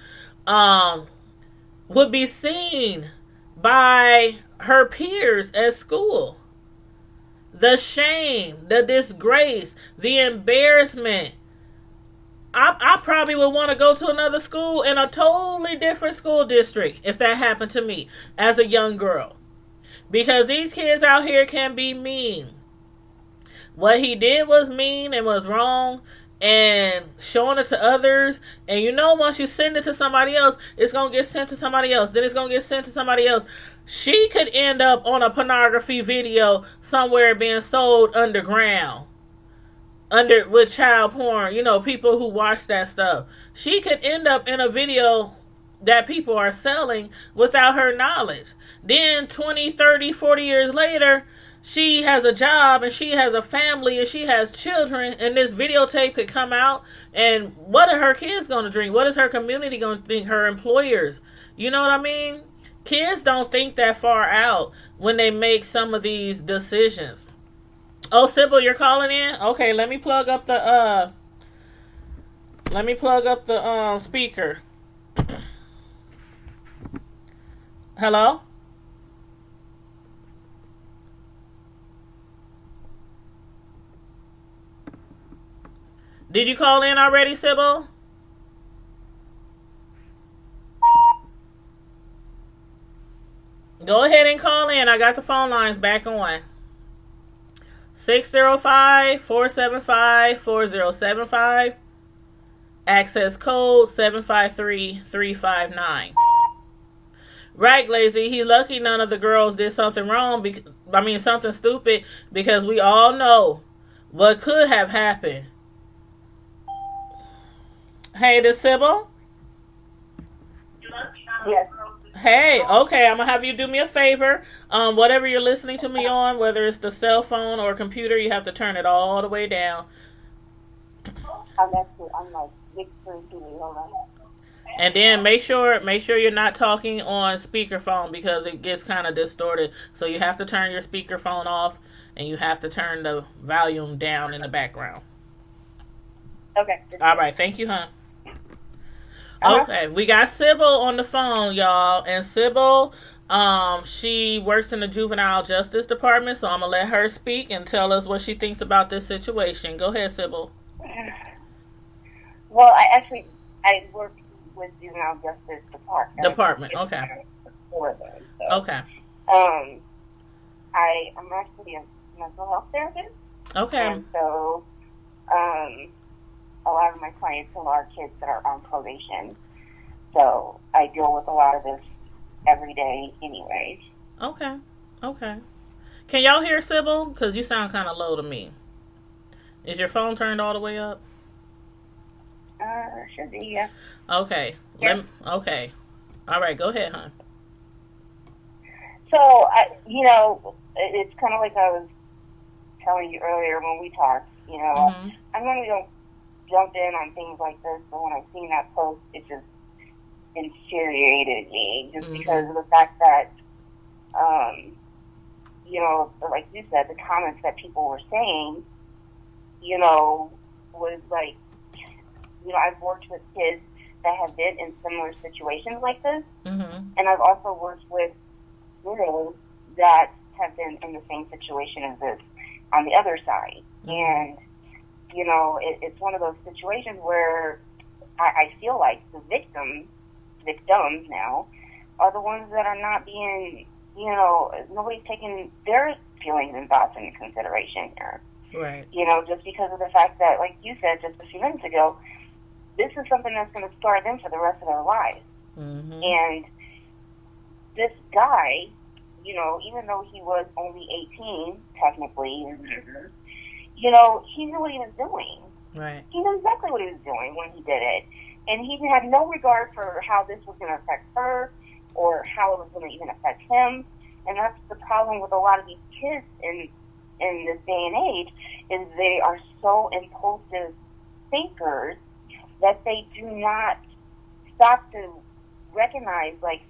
would be seen by her peers at school? The shame, the disgrace, the embarrassment. I probably would want to go to another school in a totally different school district if that happened to me as a young girl. Because these kids out here can be mean. What he did was mean and was wrong, and showing it to others. And you know, once you send it to somebody else, it's going to get sent to somebody else. Then it's going to get sent to somebody else. She could end up on a pornography video somewhere being sold underground. With child porn. You know, people who watch that stuff. She could end up in a video that people are selling without her knowledge. Then 20, 30, 40 years later, she has a job and she has a family and she has children, and this videotape could come out, and what are her kids going to drink? What is her community going to think? Her employers? You know what I mean? Kids don't think that far out when they make some of these decisions. Oh, Sybil, you're calling in? Okay, let me plug up the speaker. Hello? Did you call in already, Sybil? Go ahead and call in. I got the phone lines back on. 605-475-4075. Access code 753359. Right, Lazy. He lucky none of the girls did something wrong. Something stupid, because we all know what could have happened. Hey, this Sybil? Yes. Hey, okay, I'm gonna have you do me a favor. Whatever you're listening to me on, whether it's the cell phone or computer, you have to turn it all the way down. I'm like big screen TV. Hold on. And then make sure you're not talking on speakerphone, because it gets kind of distorted. So you have to turn your speakerphone off, and you have to turn the volume down in the background. Okay. All right, thank you, hon. Okay, we got Sybil on the phone, y'all, and Sybil, she works in the juvenile justice department, so I'm gonna let her speak and tell us what she thinks about this situation. Go ahead, Sybil. Well, I work with juvenile justice department. Okay. For them, so. Okay. I'm actually a mental health therapist. Okay. And so, a lot of my clients are kids that are on probation. So I deal with a lot of this every day anyway. Okay. Can y'all hear Sybil? Because you sound kind of low to me. Is your phone turned all the way up? Should be, yeah. Okay. Yeah. Okay. All right, go ahead, hon. So, it's kind of like I was telling you earlier when we talked, Mm-hmm. I normally don't jump in on things like this, but when I seen that post, it just infuriated me, just because of the fact that, like you said, the comments that people were saying, was like, I've worked with kids that have been in similar situations like this, and I've also worked with girls that have been in the same situation as this on the other side, and it's one of those situations where I feel like the victims now, are the ones that are not being, nobody's taking their feelings and thoughts into consideration here. Right. Just because of the fact that, like you said just a few minutes ago, this is something that's going to scar them for the rest of their lives. And this guy, even though he was only 18, technically, he knew what he was doing. Right. He knew exactly what he was doing when he did it. And he had no regard for how this was going to affect her or how it was going to even affect him. And that's the problem with a lot of these kids in this day and age, is they are so impulsive thinkers that they do not stop to recognize, like,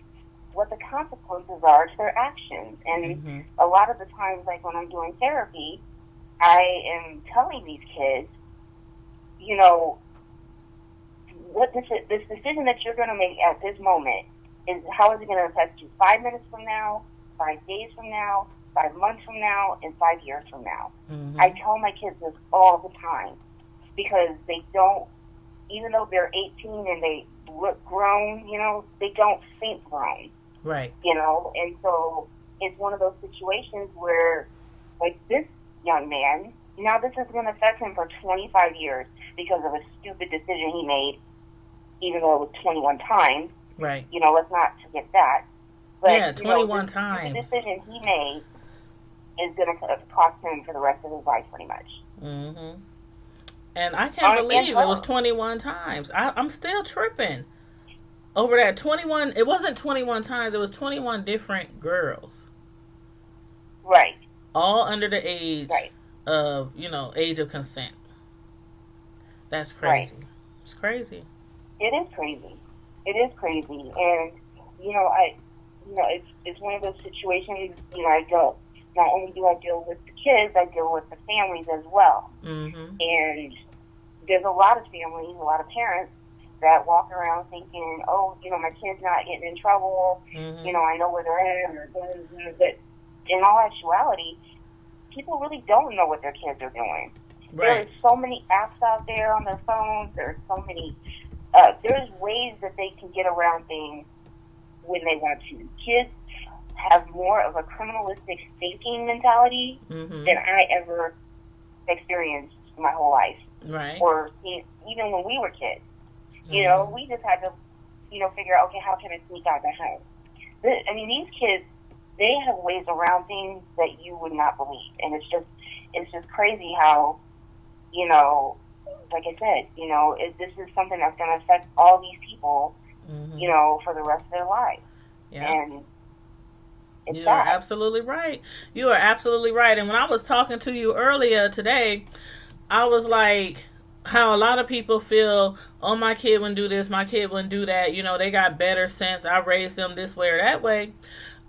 what the consequences are to their actions. And a lot of the times, like when I'm doing therapy, I am telling these kids, what this decision that you're going to make at this moment is how is it going to affect you 5 minutes from now, 5 days from now, 5 months from now, and 5 years from now. I tell my kids this all the time, because they don't, even though they're 18 and they look grown, they don't think grown. Right. And so it's one of those situations where, like, this young man, now this is going to affect him for 25 years because of a stupid decision he made, even though it was 21 times. Right. Let's not forget that. But, yeah, 21 times. The decision he made is going to cost him for the rest of his life, pretty much. And I can't believe it was 21 times. I'm still tripping over that. 21, it wasn't 21 times, it was 21 different girls. Right. All under the age of, age of consent. That's crazy. Right. It's crazy. It is crazy. And, it's one of those situations, I don't, not only do I deal with the kids, I deal with the families as well. And there's a lot of families, a lot of parents that walk around thinking, oh, my kid's not getting in trouble, I know where they're at, but in all actuality, people really don't know what their kids are doing. There Right. are so many apps out there on their phones. There's so many. There's ways that they can get around things when they want to. Kids have more of a criminalistic thinking mentality Mm-hmm. than I ever experienced my whole life. Right. Or even when we were kids. Mm-hmm. You know, we just had to, figure out, okay, how can I sneak out the house? These kids, they have ways around things that you would not believe. And it's just crazy how, like I said, this is something that's going to affect all these people, Mm-hmm. for the rest of their lives. Yeah. And it's You are sad. absolutely right. You are absolutely right. And when I was talking to you earlier today, I was like, how a lot of people feel, oh, my kid wouldn't do this, my kid wouldn't do that. They got better sense. I raised them this way or that way.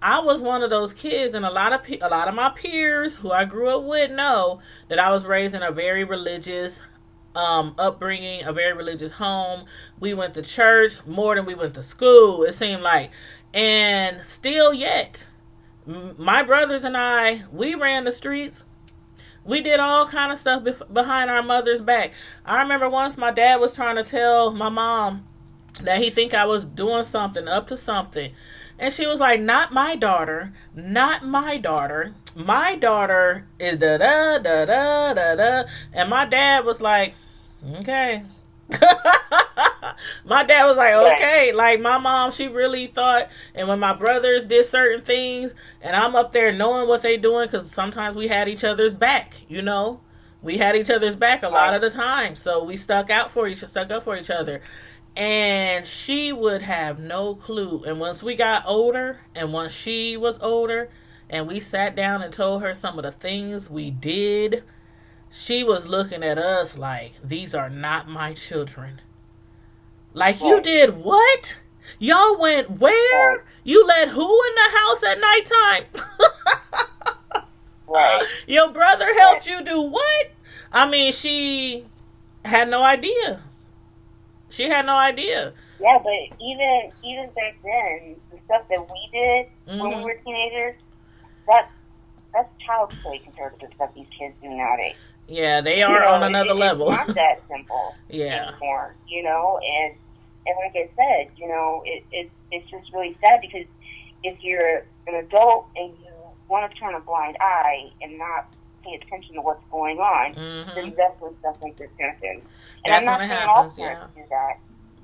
I was one of those kids, and a lot of my peers who I grew up with know that I was raised in a very religious upbringing, a very religious home. We went to church more than we went to school, it seemed like. And still yet, my brothers and I, we ran the streets. We did all kind of stuff behind our mother's back. I remember once my dad was trying to tell my mom that he think I was doing something, up to something. And she was like, not my daughter, not my daughter. My daughter is da da da da da da. And my dad was like, okay. My dad was like, okay. Like, my mom, she really thought. And when my brothers did certain things, and I'm up there knowing what they doing, because sometimes we had each other's back, we had each other's back a lot of the time. So we stuck up for each other. And she would have no clue. And once we got older, and once she was older, and we sat down and told her some of the things we did, she was looking at us like, these are not my children. Like, you did what? Y'all went where? You let who in the house at nighttime? Right. Your brother helped you do what? I mean, she had no idea. She had no idea. Yeah, but even back then, the stuff that we did when we were teenagers, that's child's play compared to the stuff these kids do nowadays. Yeah, they are on another level. It's not that simple anymore, and like I said, it's just really sad, because if you're an adult and you want to turn a blind eye and not pay attention to what's going on, then that's when stuff like this happens. And That's I'm not when it saying happens, all parents do that,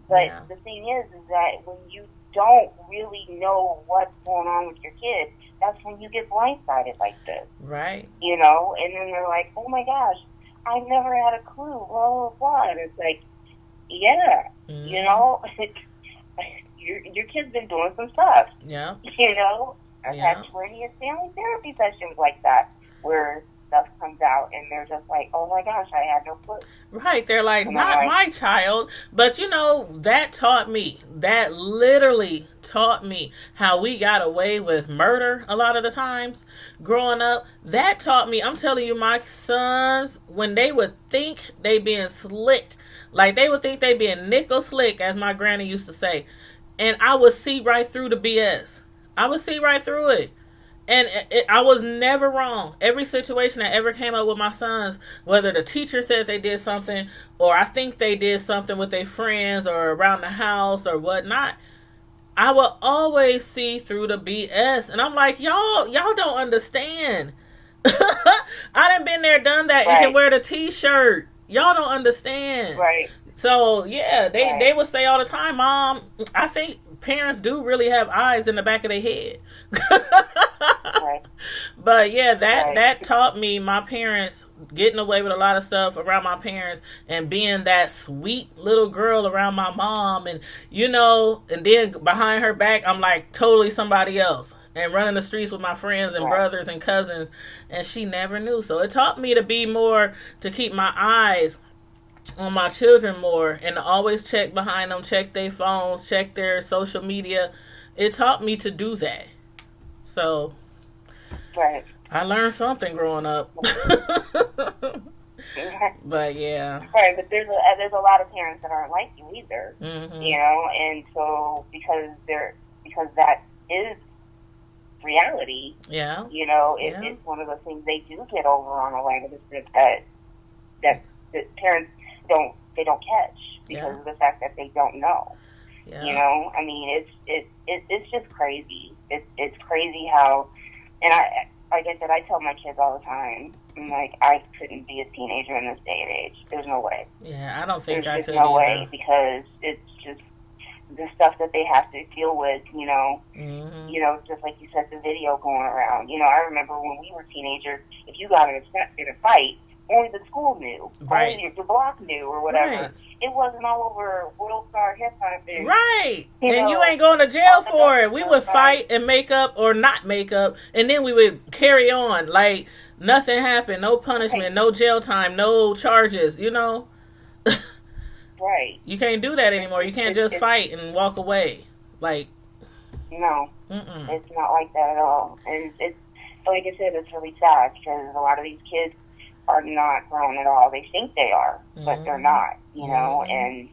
but the thing is that when you don't really know what's going on with your kid, that's when you get blindsided like this. Right. And then they're like, oh my gosh, I never had a clue, blah, blah, blah. And it's like, yeah, your kid's been doing some stuff. Yeah. I've had plenty of family therapy sessions like that where stuff comes out and they're just like, oh my gosh, I had no clue. Right. They're like, not my child. But that literally taught me how we got away with murder a lot of the times growing up. That taught me, I'm telling you, my sons, when they would think they being slick, like they would think they being nickel slick, as my granny used to say. And I would see right through the BS. I would see right through it. And I was never wrong. Every situation that ever came up with my sons, whether the teacher said they did something, or I think they did something with their friends or around the house or whatnot, I will always see through the BS. And I'm like, y'all don't understand. I done been there, done that. Right. You can wear the t-shirt. Y'all don't understand. Right. So, yeah, they would say all the time, Mom, I think parents do really have eyes in the back of their head. Right. But, yeah, that taught me, my parents, getting away with a lot of stuff around my parents and being that sweet little girl around my mom. And, and then behind her back, I'm like totally somebody else. And running the streets with my friends and brothers and cousins. And she never knew. So it taught me to be more, to keep my eyes on my children more, and to always check behind them, check their phones, check their social media. It taught me to do that. So I learned something growing up. But yeah. Right, but there's a lot of parents that aren't like you either. And so because that is reality. Yeah. It's one of those things they do get over on a line of the strip that that parents don't catch because of the fact that they don't know. Yeah. You know, I mean, it's just crazy. It's crazy how, and like I said, I tell my kids all the time, I'm like, I couldn't be a teenager in this day and age. There's no way. Yeah, I don't think I could. There's no way, because it's just the stuff that they have to deal with, you know. Mm-hmm. You know, just like you said, the video going around. You know, I remember when we were teenagers, if you got in a fight, only the school knew, right. Only the block knew, or whatever. Right. It wasn't all over World Star Hip Hop thing. Right. And you ain't going to jail for it. We would fight and make up or not make up, and then we would carry on like nothing happened. No punishment, no jail time, no charges, you know? Right. You can't do that anymore. You can't just fight and walk away. Like, no. Mm-mm. It's not like that at all. And it's, like I said, it's really sad because a lot of these kids are not grown at all. They think they are, but they're not, you know, and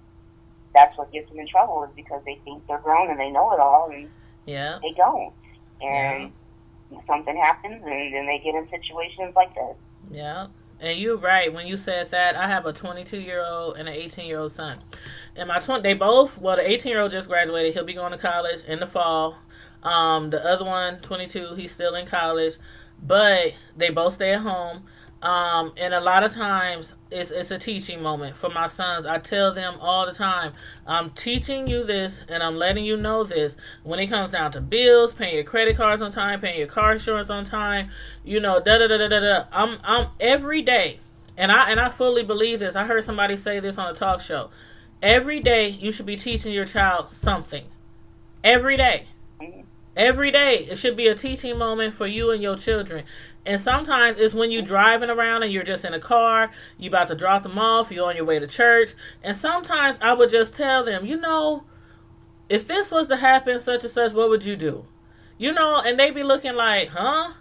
that's what gets them in trouble, is because they think they're grown and they know it all, and they don't. And something happens, and then they get in situations like this. Yeah. And you're right when you said that. I have a 22-year-old and an 18-year-old son. And the 18-year-old just graduated. He'll be going to college in the fall. The other one, 22, he's still in college. But they both stay at home. And a lot of times it's a teaching moment for my sons. I tell them all the time, I'm teaching you this and I'm letting you know this. When it comes down to bills, paying your credit cards on time, paying your car insurance on time, you know, I'm every day, and I fully believe this. I heard somebody say this on a talk show. Every day you should be teaching your child something. Every day. Every day, it should be a teaching moment for you and your children. And sometimes it's when you're driving around and you're just in a car, you about to drop them off, you're on your way to church. And sometimes I would just tell them, you know, if this was to happen, such and such, what would you do? You know, and they be looking like, huh?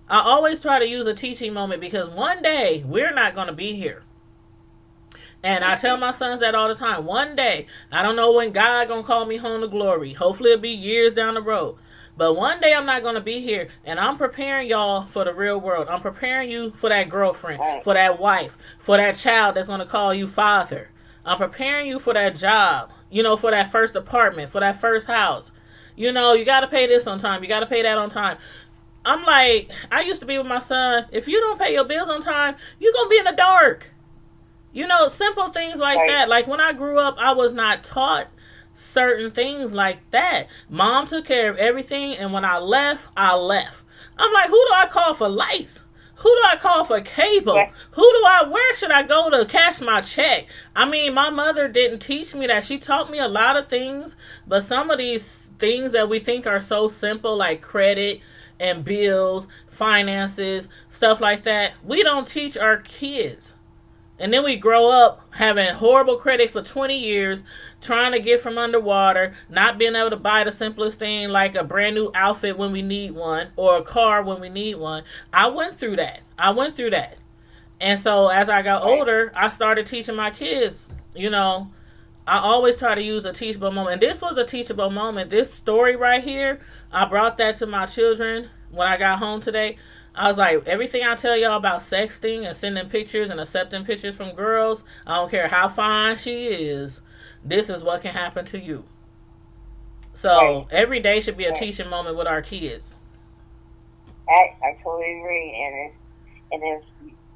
I always try to use a teaching moment because one day we're not going to be here. And I tell my sons that all the time. One day, I don't know when God gonna call me home to glory. Hopefully it'll be years down the road. But one day I'm not gonna be here, and I'm preparing y'all for the real world. I'm preparing you for that girlfriend, for that wife, for that child that's gonna call you father. I'm preparing you for that job, you know, for that first apartment, for that first house. You know, you gotta pay this on time. You gotta pay that on time. I'm like, I used to be with my son. If you don't pay your bills on time, you're gonna be in the dark. You know, simple things like that. Like when I grew up, I was not taught certain things like that. Mom took care of everything, and when I left, I left. I'm like, who do I call for lights? Who do I call for cable? Where should I go to cash my check? I mean, my mother didn't teach me that. She taught me a lot of things, but some of these things that we think are so simple, like credit and bills, finances, stuff like that, we don't teach our kids. And then we grow up having horrible credit for 20 years, trying to get from underwater, not being able to buy the simplest thing like a brand new outfit when we need one, or a car when we need one. I went through that. And so as I got older, I started teaching my kids. You know, I always try to use a teachable moment. And this was a teachable moment. This story right here, I brought that to my children when I got home today. I was like, everything I tell y'all about sexting and sending pictures and accepting pictures from girls, I don't care how fine she is, this is what can happen to you. So every day should be a teaching moment with our kids. I totally agree. And if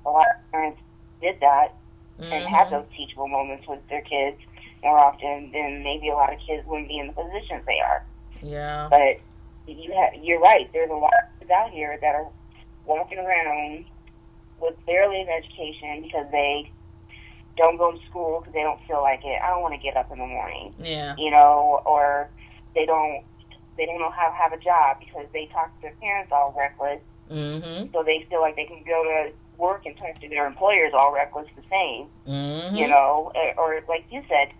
a lot of parents did that and had those teachable moments with their kids more often, then maybe a lot of kids wouldn't be in the positions they are. Yeah. But you're right. There's a lot of kids out here that are walking around with barely an education because they don't go to school because they don't feel like it. I don't want to get up in the morning. Yeah. You know, or they don't know how to have a job because they talk to their parents all reckless. Mm-hmm. So they feel like they can go to work and talk to their employers all reckless the same. Mm-hmm. You know, or like you said,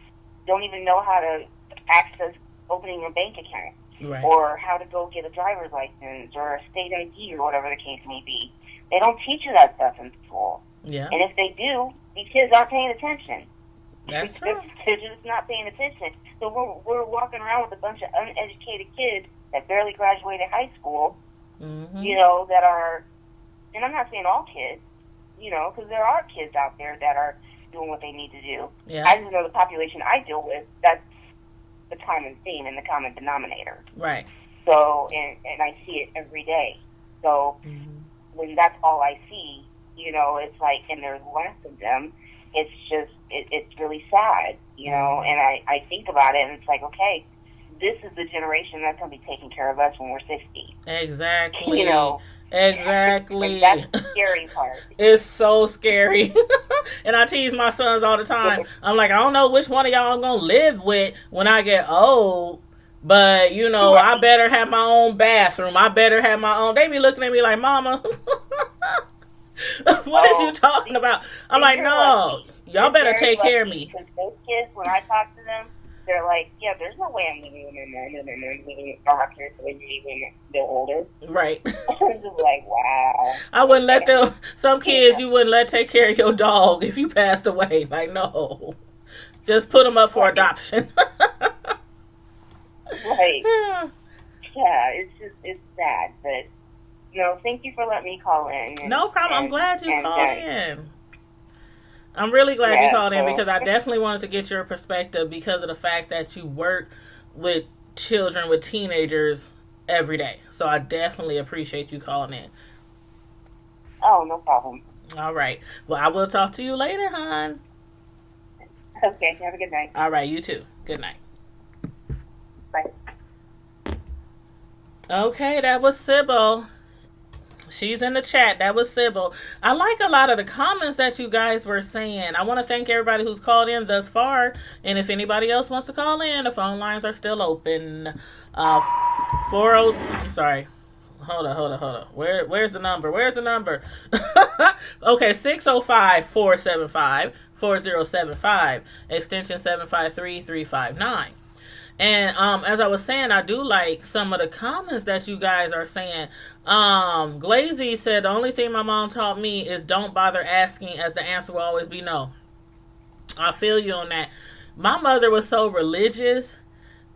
don't even know how to access opening a bank account. Right. Or how to go get a driver's license or a state ID or whatever the case may be. They don't teach you that stuff in school. Yeah. And if they do, these kids aren't paying attention. That's true. They're just not paying attention. So we're walking around with a bunch of uneducated kids that barely graduated high school, Mm-hmm. you know, that are, and I'm not saying all kids, because there are kids out there that are doing what they need to do. Yeah. I just know the population I deal with, that's the common theme and the common denominator. Right. So, and I see it every day. So, when that's all I see, it's like, and there's less of them, it's just, it's really sad, and I think about it, and it's like, okay, this is the generation that's going to be taking care of us when we're 60. Exactly. And Exactly. that's the scary part. It's so scary. And I tease my sons all the time. I'm like, I don't know which one of y'all I'm going to live with when I get old. But, I better have my own bathroom. I better have my own. They be looking at me like, Mama, what is you talking about? I'm like, no, y'all better take care of me. Because those kids, when I talk to them, they're like, yeah, there's no way I'm living with my mom and my parents when they're older. Right. I'm just like, wow. I wouldn't let them, some kids you wouldn't let take care of your dog if you passed away. Like, no. Just put them up for adoption. Right. Yeah, it's sad. But, thank you for letting me call in. No problem. I'm glad you called in. I'm really glad you called in because I definitely wanted to get your perspective because of the fact that you work with children, with teenagers every day. So I definitely appreciate you calling in. Oh, no problem. All right. Well, I will talk to you later, hon. Okay. Have a good night. All right. You too. Good night. Bye. Okay. That was Sybil. She's in the chat. That was Sybil. I like a lot of the comments that you guys were saying. I want to thank everybody who's called in thus far. And if anybody else wants to call in, the phone lines are still open. I'm sorry. Hold on. Where's the number? Okay, 605-475-4075, extension 753-359. And as I was saying, I do like some of the comments that you guys are saying. Glazy said, the only thing my mom taught me is don't bother asking, as the answer will always be no. I feel you on that. My mother was so religious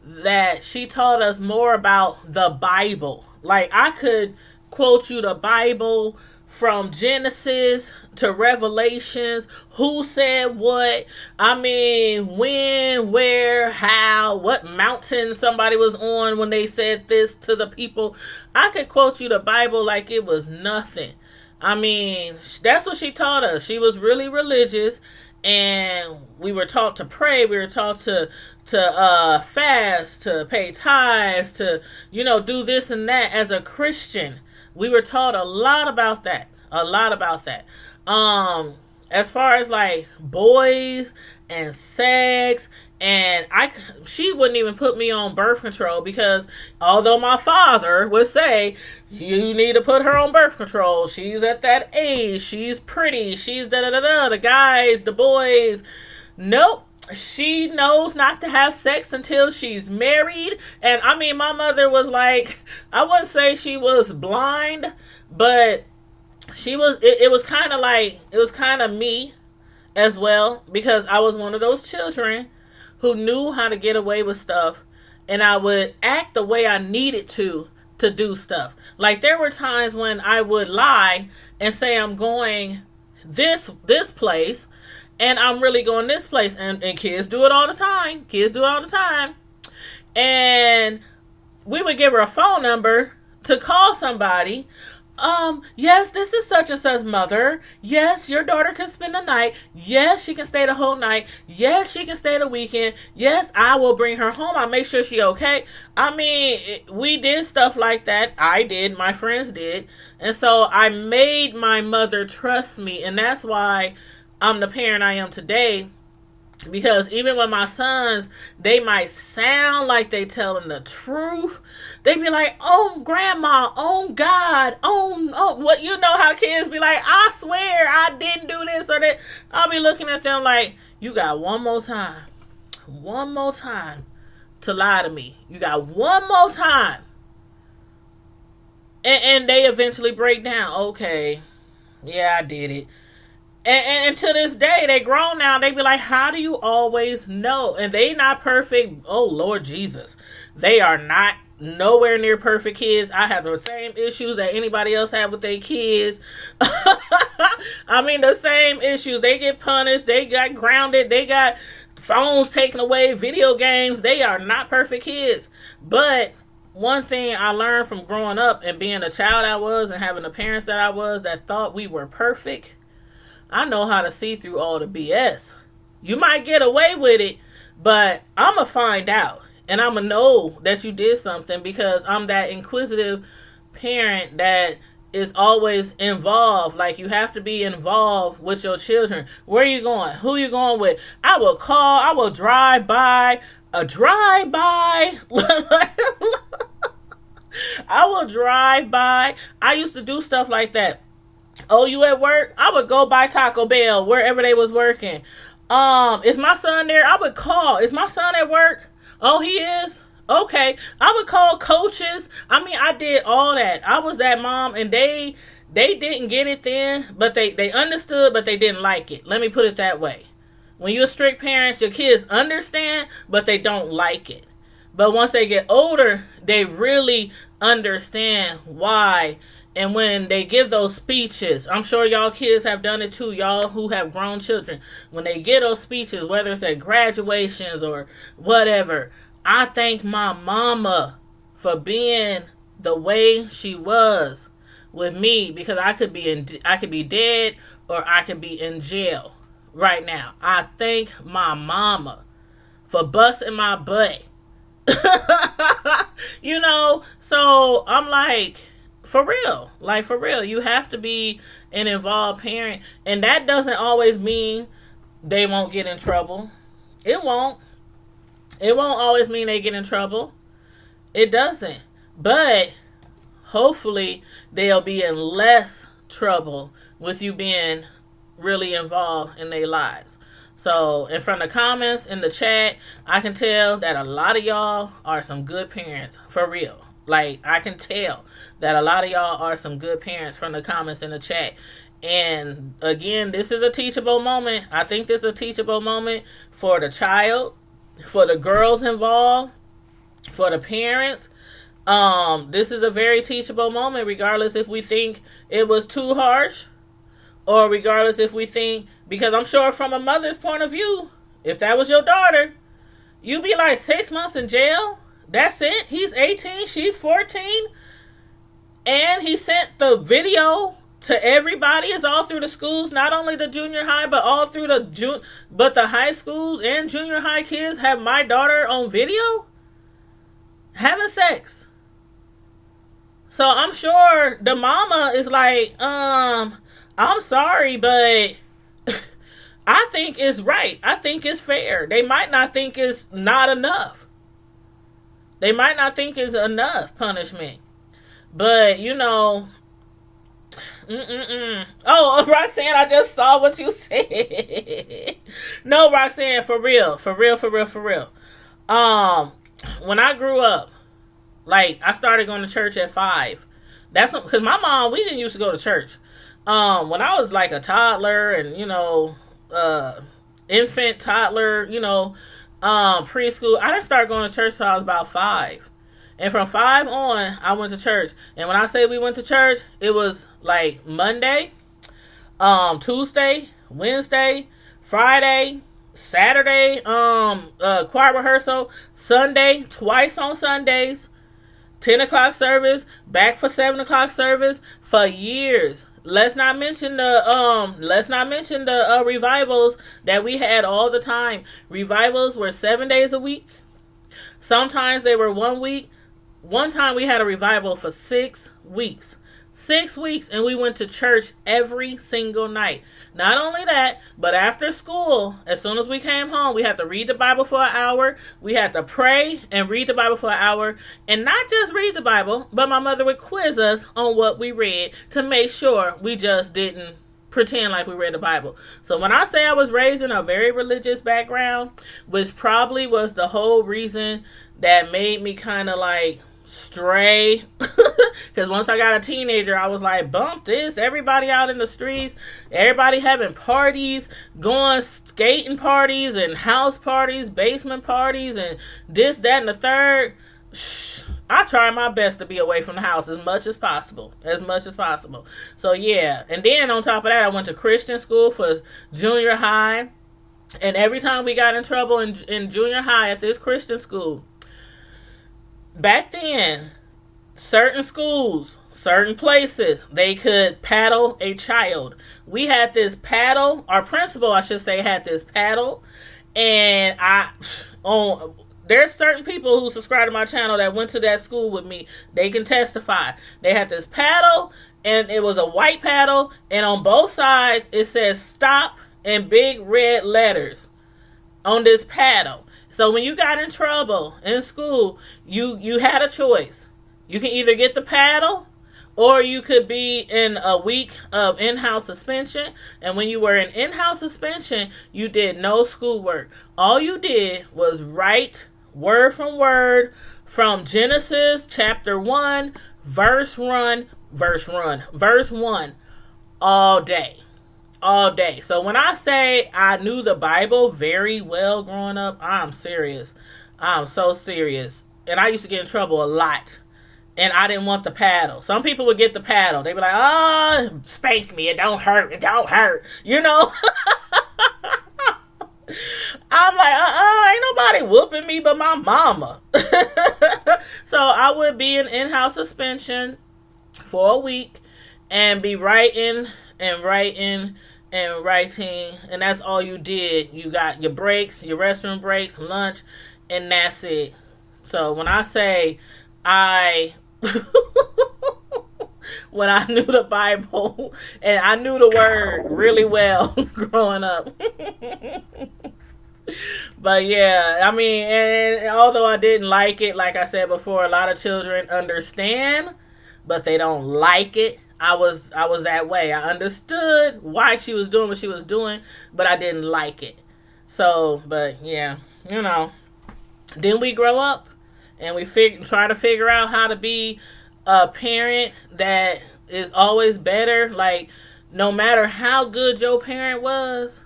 that she taught us more about the Bible. Like, I could quote you the Bible from Genesis to Revelations, who said what, I mean, when, where, how, what mountain somebody was on when they said this to the people. I could quote you the Bible like it was nothing. I mean, that's what she taught us. She was really religious, and we were taught to pray. We were taught to fast, to pay tithes, to, do this and that as a Christian. We were taught a lot about that. As far as like boys and sex, and she wouldn't even put me on birth control because although my father would say, you need to put her on birth control. She's at that age. She's pretty. She's da-da-da-da. The guys, the boys. Nope. She knows not to have sex until she's married. And I mean, my mother was like, I wouldn't say she was blind, but she was, it was kind of me as well, because I was one of those children who knew how to get away with stuff, and I would act the way I needed to do stuff. Like, there were times when I would lie and say I'm going this place, and I'm really going this place. And kids do it all the time. And we would give her a phone number to call somebody. Yes, this is such and such mother. Yes, your daughter can spend the night. Yes, she can stay the whole night. Yes, she can stay the weekend. Yes, I will bring her home. I'll make sure she okay. I mean, we did stuff like that. I did. My friends did. And so I made my mother trust me. And that's why I'm the parent I am today. Because even when my sons, they might sound like they telling the truth. They be like, oh, grandma, oh, God, oh, what, you know how kids be like, I swear I didn't do this or that. I'll be looking at them like, you got one more time to lie to me. You got one more time. And they eventually break down. Okay, yeah, I did it. And to this day, they grown now. They be like, how do you always know? And they not perfect. Oh, Lord Jesus. They are not nowhere near perfect kids. I have the same issues that anybody else have with their kids. I mean, the same issues. They get punished. They got grounded. They got phones taken away, video games. They are not perfect kids. But one thing I learned from growing up and being a child I was and having the parents that I was that thought we were perfect, I know how to see through all the BS. You might get away with it, but I'm going to find out. And I'm going to know that you did something because I'm that inquisitive parent that is always involved. Like, you have to be involved with your children. Where are you going? Who are you going with? I will call. I will drive by. A drive-by. I will drive by. I used to do stuff like that. Oh, you at work? I would go by Taco Bell, wherever they was working. Is my son there? I would call. Is my son at work? Oh, he is? Okay. I would call coaches. I mean, I did all that. I was that mom, and they didn't get it then, but they understood, but they didn't like it. Let me put it that way. When you're strict parents, your kids understand, but they don't like it. But once they get older, they really understand why. And when they give those speeches, I'm sure y'all kids have done it too, y'all who have grown children. When they get those speeches, whether it's at graduations or whatever, I thank my mama for being the way she was with me, because I could be dead or I could be in jail right now. I thank my mama for busting my butt. You know, so I'm like, for real, you have to be an involved parent. And that doesn't always mean they won't get in trouble. It won't always mean they get in trouble. It doesn't. But hopefully they'll be in less trouble with you being really involved in their lives. So, and from the comments in the chat, I can tell that a lot of y'all are some good parents, for real. Like, I can tell that a lot of y'all are some good parents from the comments in the chat. And again, this is a teachable moment. I think this is a teachable moment for the child, for the girls involved, for the parents. This is a very teachable moment, regardless if we think it was too harsh, or regardless if we think, because I'm sure from a mother's point of view, if that was your daughter, you'd be like 6 months in jail. That's it. He's 18, she's 14. And he sent the video to everybody. It's all through the schools, not only the junior high, but all through the high schools and junior high kids have my daughter on video having sex. So I'm sure the mama is like, I'm sorry, but I think it's right. I think it's fair. They might not think it's not enough. They might not think it's enough punishment. But, you know, Oh, Roxanne, I just saw what you said. No, Roxanne, for real. When I grew up, like, I started going to church at 5. That's because my mom, we didn't used to go to church. When I was like a toddler and, infant, toddler, preschool, I didn't start going to church till I was about 5. And from 5 on, I went to church. And when I say we went to church, it was like Monday, Tuesday, Wednesday, Friday, Saturday, choir rehearsal, Sunday, twice on Sundays, 10 o'clock service, back for 7 o'clock service for years. Let's not mention the revivals that we had all the time. Revivals were 7 days a week. Sometimes they were 1 week. One time we had a revival for 6 weeks. 6 weeks, and we went to church every single night. Not only that, but after school, as soon as we came home, we had to read the Bible for an hour. We had to pray and read the Bible for an hour. And not just read the Bible, but my mother would quiz us on what we read to make sure we just didn't pretend like we read the Bible. So when I say I was raised in a very religious background, which probably was the whole reason that made me kind of like stray, because once I got a teenager, I was like, bump this, everybody out in the streets, everybody having parties, going skating parties and house parties, basement parties, and this, that, and the third. I try my best to be away from the house as much as possible. So yeah, and then on top of that, I went to Christian school for junior high. And every time we got in trouble in junior high at this Christian school, back then, certain schools, certain places, they could paddle a child. We had this paddle, our principal, I should say, had this paddle. And there's certain people who subscribe to my channel that went to that school with me. They can testify. They had this paddle, and it was a white paddle. And on both sides, it says stop in big red letters on this paddle. So when you got in trouble in school, you had a choice. You can either get the paddle, or you could be in a week of in-house suspension. And when you were in in-house suspension, you did no schoolwork. All you did was write word from Genesis chapter 1, verse 1, all day. So when I say I knew the Bible very well growing up, I'm serious. I'm so serious. And I used to get in trouble a lot. And I didn't want the paddle. Some people would get the paddle. They'd be like, oh, spank me. It don't hurt. You know? I'm like, ain't nobody whooping me but my mama. So I would be in-house suspension for a week and be writing. And that's all you did. You got your breaks, your restroom breaks, lunch, and that's it. So when I say when I knew the Bible and I knew the word really well growing up. But yeah, I mean, and although I didn't like it, like I said before, a lot of children understand, but they don't like it. I was that way. I understood why she was doing what she was doing, but I didn't like it. So, but yeah, you know. Then we grow up and we try to figure out how to be a parent that is always better. Like, no matter how good your parent was,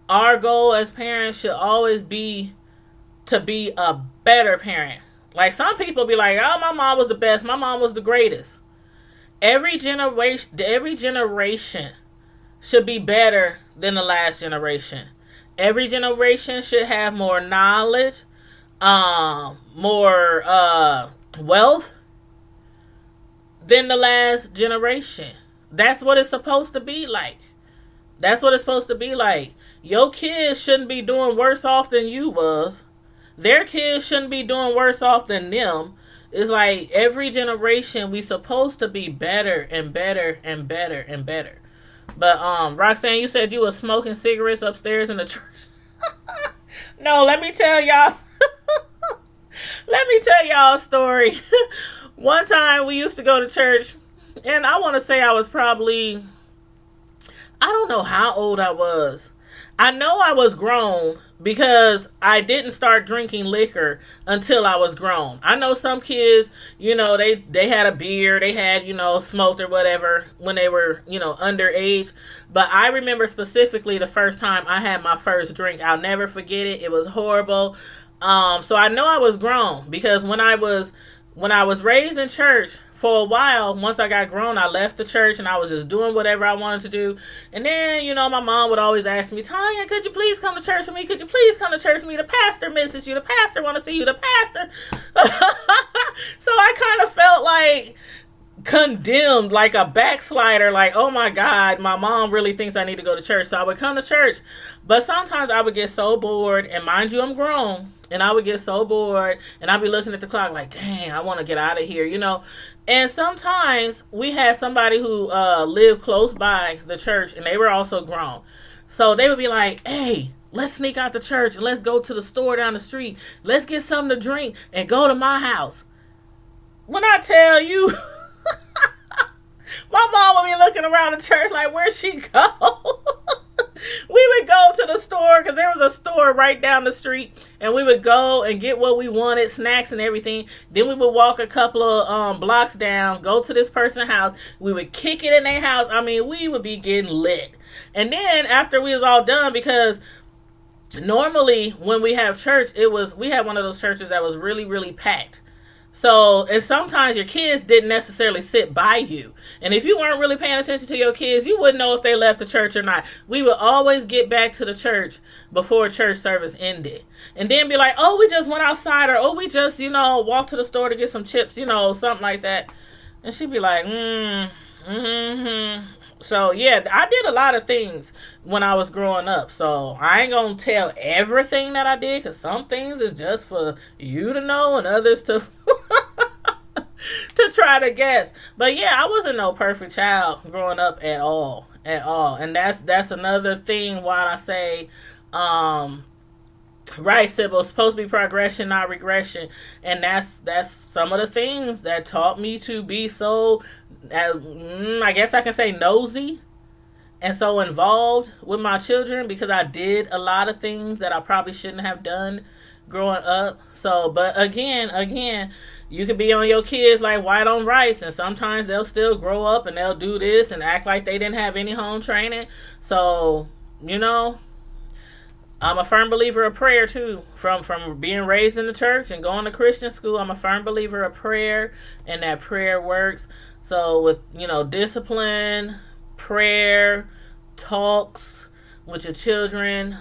our goal as parents should always be to be a better parent. Like, some people be like, oh, my mom was the best. My mom was the greatest. Every generation should be better than the last generation. Every generation should have more knowledge, more wealth than the last generation. That's what it's supposed to be like. Your kids shouldn't be doing worse off than you was. Their kids shouldn't be doing worse off than them. It's like every generation we supposed to be better and better and better and better. But Roxanne, you said you was smoking cigarettes upstairs in the church. No, let me tell y'all a story. One time we used to go to church, and I want to say I was probably, I don't know how old I was. I know I was grown because I didn't start drinking liquor until I was grown. I know some kids, you know, they had a beer, they had, you know, smoked or whatever when they were, you know, underage. But I remember specifically the first time I had my first drink. I'll never forget it. It was horrible. So I know I was grown because when I was raised in church, for a while, once I got grown, I left the church and I was just doing whatever I wanted to do. And then, you know, my mom would always ask me, Tanya, could you please come to church with me? Could you please come to church with me? The pastor misses you. The pastor want to see you. The pastor. So I kind of felt like condemned, like a backslider, like, oh my God, my mom really thinks I need to go to church. So I would come to church. But sometimes I would get so bored, and mind you, I'm grown. And I would get so bored, and I'd be looking at the clock like, dang, I want to get out of here, you know. And sometimes we had somebody who lived close by the church, and they were also grown. So they would be like, hey, let's sneak out the church, and let's go to the store down the street. Let's get something to drink and go to my house. When I tell you, my mom would be looking around the church like, where'd she go? We would go to the store because there was a store right down the street, and we would go and get what we wanted, snacks and everything. Then we would walk a couple of blocks down, go to this person's house. We would kick it in their house. I mean, we would be getting lit. And then after we was all done, because normally when we have church, we had one of those churches that was really, really packed. So, and sometimes your kids didn't necessarily sit by you. And if you weren't really paying attention to your kids, you wouldn't know if they left the church or not. We would always get back to the church before church service ended. And then be like, oh, we just went outside, or oh, we just, walked to the store to get some chips, something like that. And she'd be like, So, yeah, I did a lot of things when I was growing up. So, I ain't going to tell everything that I did, because some things is just for you to know and others to to try to guess. But, yeah, I wasn't no perfect child growing up at all. And that's another thing why I say, right, Sybil, supposed to be progression, not regression. And that's some of the things that taught me to be so, I guess I can say, nosy and so involved with my children, because I did a lot of things that I probably shouldn't have done growing up. So, but again, you could be on your kids like white on rice, and sometimes they'll still grow up and they'll do this and act like they didn't have any home training. So, I'm a firm believer of prayer too. From being raised in the church and going to Christian school, I'm a firm believer of prayer, and that prayer works. So with, discipline, prayer, talks with your children.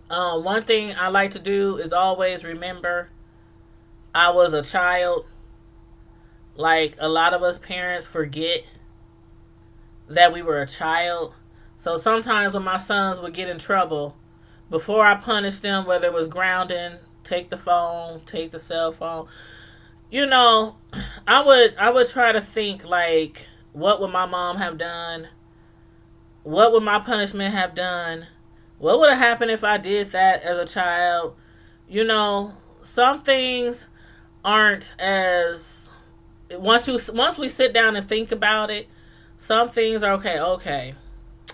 One thing I like to do is always remember I was a child. Like, a lot of us parents forget that we were a child. So sometimes when my sons would get in trouble, before I punished them, whether it was grounding, take the phone, take the cell phone, I would try to think, like, what would my mom have done? What would my punishment have done? What would have happened if I did that as a child? Some things aren't as, once we sit down and think about it, some things are okay.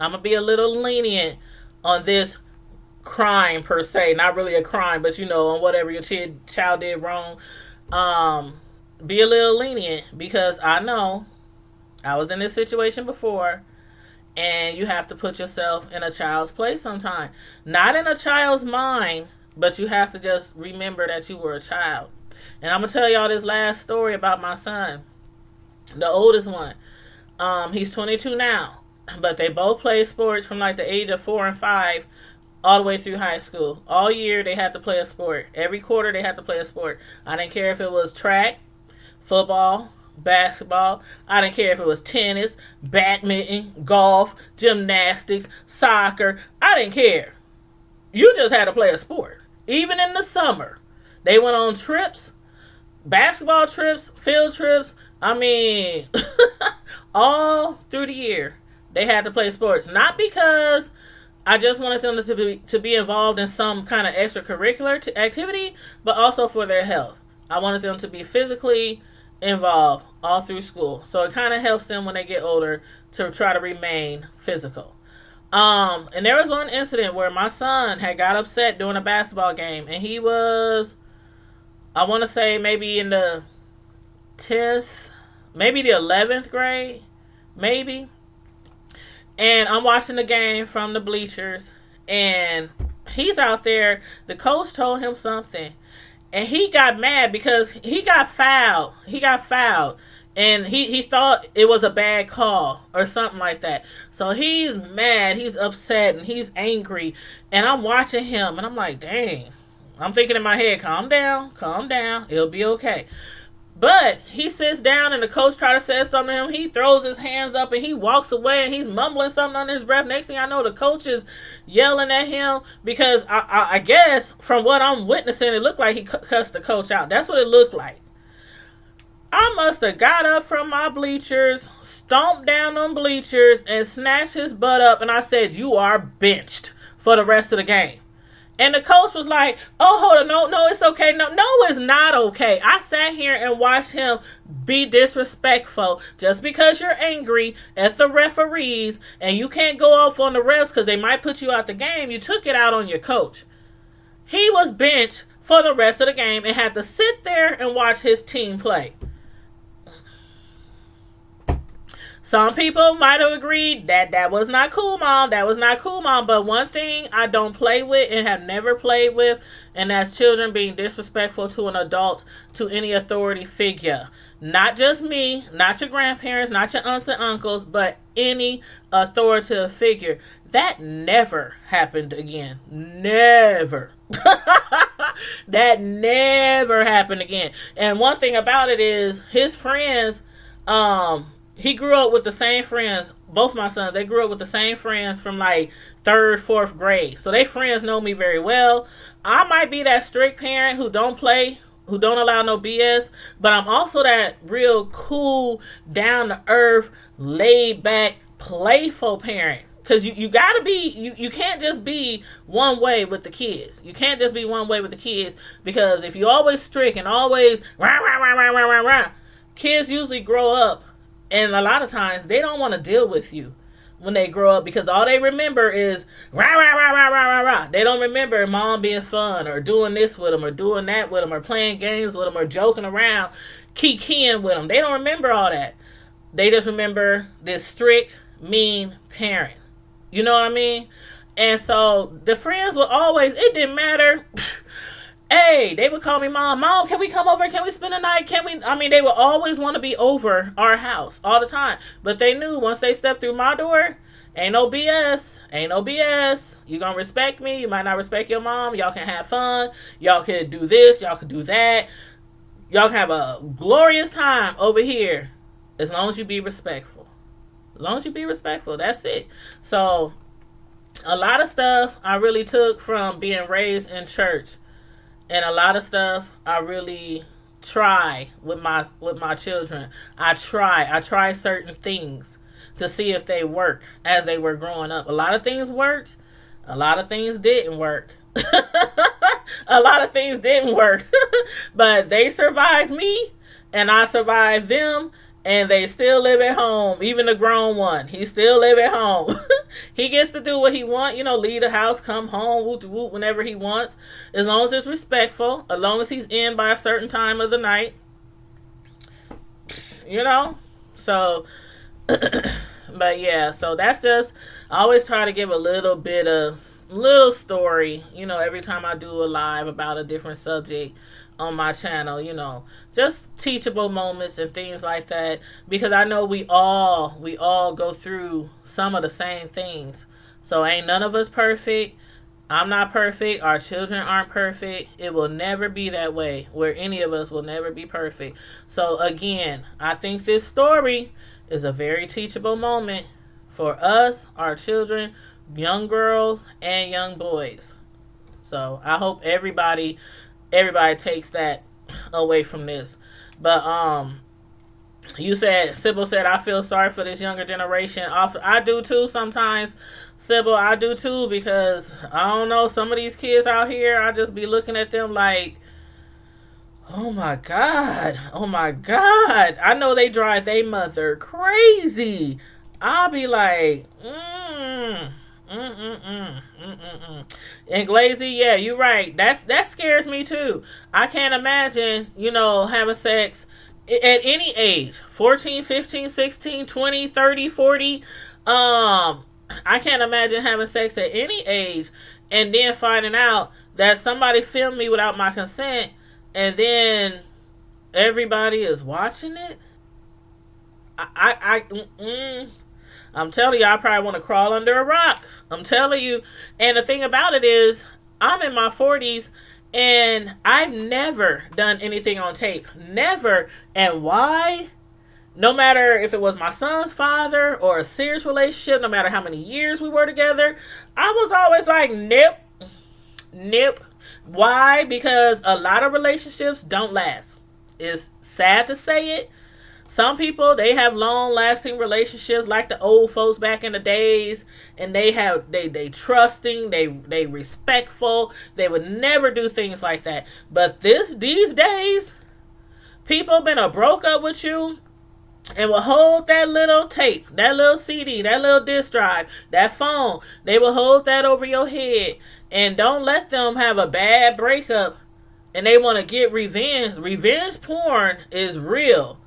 I'm going to be a little lenient on this crime per se. Not really a crime, but on whatever your child did wrong. Be a little lenient, because I know I was in this situation before, and you have to put yourself in a child's place sometime. Not in a child's mind, but you have to just remember that you were a child. And I'm going to tell y'all this last story about my son, the oldest one. He's 22 now. But they both play sports from like the age of 4 and 5 all the way through high school. All year they had to play a sport. Every quarter they had to play a sport. I didn't care if it was track, football, basketball. I didn't care if it was tennis, badminton, golf, gymnastics, soccer. I didn't care. You just had to play a sport. Even in the summer, they went on trips, basketball trips, field trips. All through the year. They had to play sports. Not because I just wanted them to be involved in some kind of extracurricular activity, but also for their health. I wanted them to be physically involved all through school. So it kind of helps them when they get older to try to remain physical. And there was one incident where my son had got upset during a basketball game, and he was, I want to say, maybe in the 10th, maybe the 11th grade, maybe. And I'm watching the game from the bleachers, and he's out there. The coach told him something, and he got mad because he got fouled. And he thought it was a bad call or something like that. So he's mad, he's upset, and he's angry. And I'm watching him, and I'm like, dang. I'm thinking in my head, calm down, it'll be okay. But he sits down, and the coach tries to say something to him. He throws his hands up, and he walks away, and he's mumbling something under his breath. Next thing I know, the coach is yelling at him because I guess from what I'm witnessing, it looked like he cussed the coach out. That's what it looked like. I must have got up from my bleachers, stomped down on bleachers, and snatched his butt up, and I said, you are benched for the rest of the game. And the coach was like, oh, hold on, no, it's okay. No, it's not okay. I sat here and watched him be disrespectful. Just because you're angry at the referees and you can't go off on the refs because they might put you out the game, you took it out on your coach. He was benched for the rest of the game and had to sit there and watch his team play. Some people might have agreed that that was not cool, mom. That was not cool, mom. But one thing I don't play with and have never played with, and that's children being disrespectful to an adult, to any authority figure. Not just me, not your grandparents, not your aunts and uncles, but any authoritative figure. That never happened again. Never. That never happened again. And one thing about it is his friends, he grew up with the same friends. Both my sons, they grew up with the same friends from like 3rd, 4th grade. So they friends know me very well. I might be that strict parent who don't play, who don't allow no BS, but I'm also that real cool, down to earth, laid back, playful parent. Because you gotta be, you can't just be one way with the kids. You can't just be one way with the kids, because if you always strict and always rah, rah, rah, rah, rah, rah, rah, kids usually grow up, and a lot of times they don't want to deal with you when they grow up, because all they remember is rah, rah, rah, rah, rah, rah, rah. They don't remember mom being fun, or doing this with them, or doing that with them, or playing games with them, or joking around, kikiing with them. They don't remember all that. They just remember this strict, mean parent. You know what I mean? And so the friends would always, it didn't matter. Hey, they would call me mom. Mom, can we come over? Can we spend the night? They would always want to be over our house all the time. But they knew once they stepped through my door, ain't no BS. Ain't no BS. You gonna respect me. You might not respect your mom. Y'all can have fun. Y'all can do this. Y'all can do that. Y'all can have a glorious time over here, as long as you be respectful. As long as you be respectful, that's it. So, a lot of stuff I really took from being raised in church, and a lot of stuff I really try with my children. I try certain things to see if they work as they were growing up. A lot of things worked, a lot of things didn't work. A lot of things didn't work, but they survived me, and I survived them. And they still live at home. Even the grown one, he still live at home. He gets to do what he want, leave the house, come home, whoop whoop, whenever he wants, as long as it's respectful, as long as he's in by a certain time of the night, So, but yeah, so that's just, I always try to give a little bit of little story, every time I do a live about a different subject on my channel, just teachable moments and things like that, because I know we all go through some of the same things. So ain't none of us perfect. I'm not perfect. Our children aren't perfect. It will never be that way, where any of us will never be perfect. So again, I think this story is a very teachable moment for us, our children, young girls and young boys. So I hope everybody takes that away from this. But Sybil said, I feel sorry for this younger generation. I do too sometimes, Sybil. I do too, because I don't know, some of these kids out here, I just be looking at them like, oh my God. I know they drive their mother crazy. I'll be like, And Glazy, yeah, you're right. That scares me too. I can't imagine, having sex at any age, 14, 15, 16, 20, 30, 40. I can't imagine having sex at any age and then finding out that somebody filmed me without my consent, and then everybody is watching it. I'm telling you, I probably want to crawl under a rock. I'm telling you. And the thing about it is, I'm in my 40s, and I've never done anything on tape. Never. And why? No matter if it was my son's father or a serious relationship, no matter how many years we were together, I was always like, nope. Why? Because a lot of relationships don't last. It's sad to say it. Some people, they have long-lasting relationships like the old folks back in the days, and they trusting, they respectful. They would never do things like that. But these days, people been broke up with you and will hold that little tape, that little CD, that little disc drive, that phone. They will hold that over your head, and don't let them have a bad breakup and they want to get revenge. Revenge porn is real.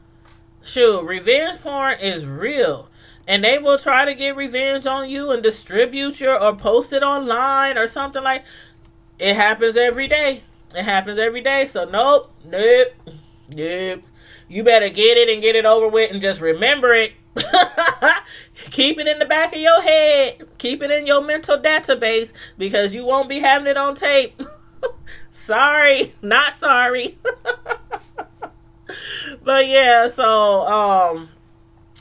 Shoot, revenge porn is real. and they will try to get revenge on you and distribute your or post it online or something like. It happens every day. It happens every day. So nope. You better get it and get it over with and just remember it. Keep it in the back of your head. Keep it in your mental database because you won't be having it on tape. Sorry, not sorry. But yeah, so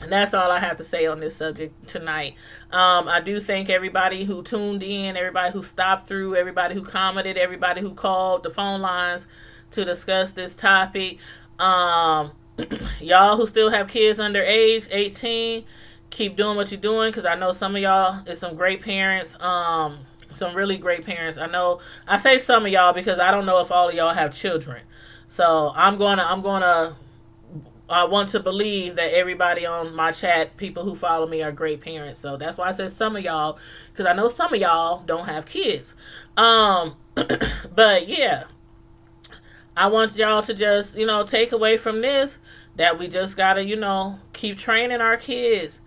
that's all I have to say on this subject tonight. I do thank everybody who tuned in, everybody who stopped through, everybody who commented, everybody who called the phone lines to discuss this topic. Y'all who still have kids under age 18, keep doing what you're doing, because I know some of y'all is some great parents, some really great parents. I know I say some of y'all because I don't know if all of y'all have children. So I want to believe that everybody on my chat, people who follow me, are great parents. So that's why I said some of y'all, because I know some of y'all don't have kids. But yeah, I want y'all to just, take away from this that we just gotta, keep training our kids,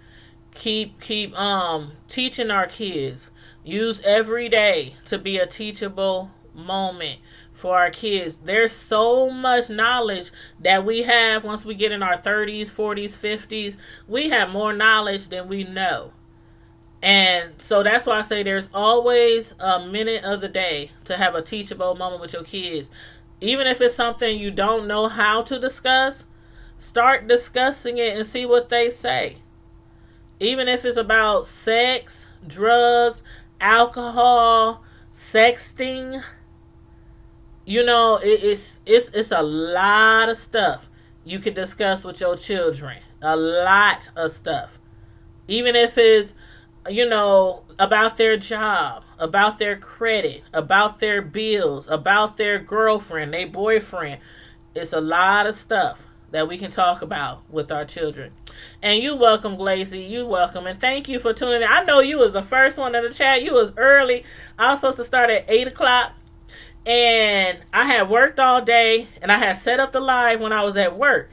keep teaching our kids. Use every day to be a teachable moment for our kids. There's so much knowledge that we have once we get in our 30s, 40s, 50s. We have more knowledge than we know. And so that's why I say there's always a minute of the day to have a teachable moment with your kids. Even if it's something you don't know how to discuss, start discussing it and see what they say. Even if it's about sex, drugs, alcohol, sexting, it's a lot of stuff you can discuss with your children. A lot of stuff. Even if it's, about their job, about their credit, about their bills, about their girlfriend, their boyfriend. It's a lot of stuff that we can talk about with our children. And you welcome, Glacy. You welcome. And thank you for tuning in. I know you was the first one in the chat. You was early. I was supposed to start at 8 o'clock. And I had worked all day. And I had set up the live when I was at work.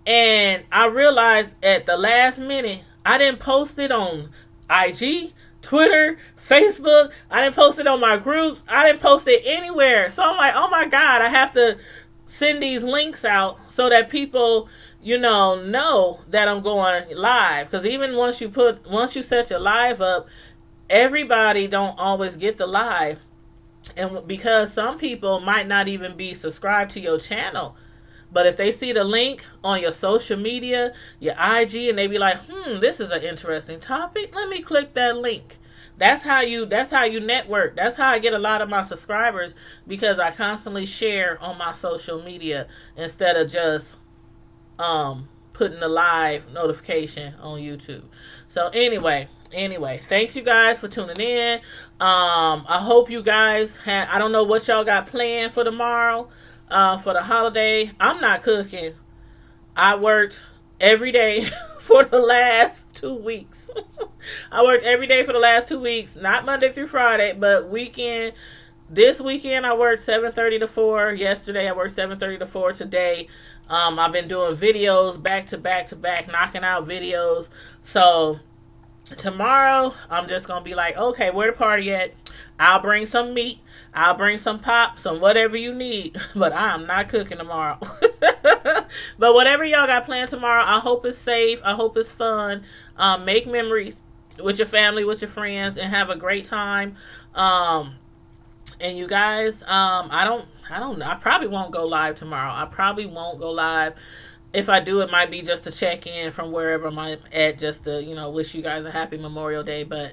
And I realized at the last minute, I didn't post it on IG, Twitter, Facebook. I didn't post it on my groups. I didn't post it anywhere. So I'm like, oh my God, I have to send these links out so that people, know that I'm going live. Because even once you set your live up, everybody don't always get the live. And because some people might not even be subscribed to your channel. But if they see the link on your social media, your IG, and they be like, this is an interesting topic, let me click that link. That's how you network. That's how I get a lot of my subscribers, because I constantly share on my social media instead of just putting the live notification on YouTube. So anyway, thanks you guys for tuning in. I hope you guys I don't know what y'all got planned for tomorrow. For the holiday. I'm not cooking. I worked every day for the last 2 weeks. I worked every day for the last 2 weeks. Not Monday through Friday, but weekend. This weekend I worked 7:30 to 4. Yesterday I worked 7:30 to 4. Today I've been doing videos back to back to back, knocking out videos. So tomorrow I'm just going to be like, okay, where the party at? I'll bring some meat. I'll bring some pop, some whatever you need. But I'm not cooking tomorrow. But whatever y'all got planned tomorrow, I hope it's safe. I hope it's fun. Make memories with your family, with your friends, and have a great time. And you guys, I probably won't go live tomorrow. I probably won't go live. If I do, it might be just to check in from wherever I'm at, just to, wish you guys a happy Memorial Day. But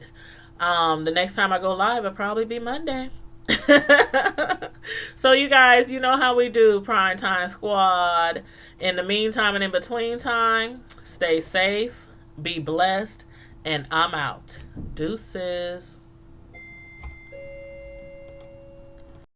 the next time I go live, it'll probably be Monday. So you guys, you know how we do, Prime Time Squad. In the meantime and in between time, stay safe, be blessed, and I'm out. Deuces.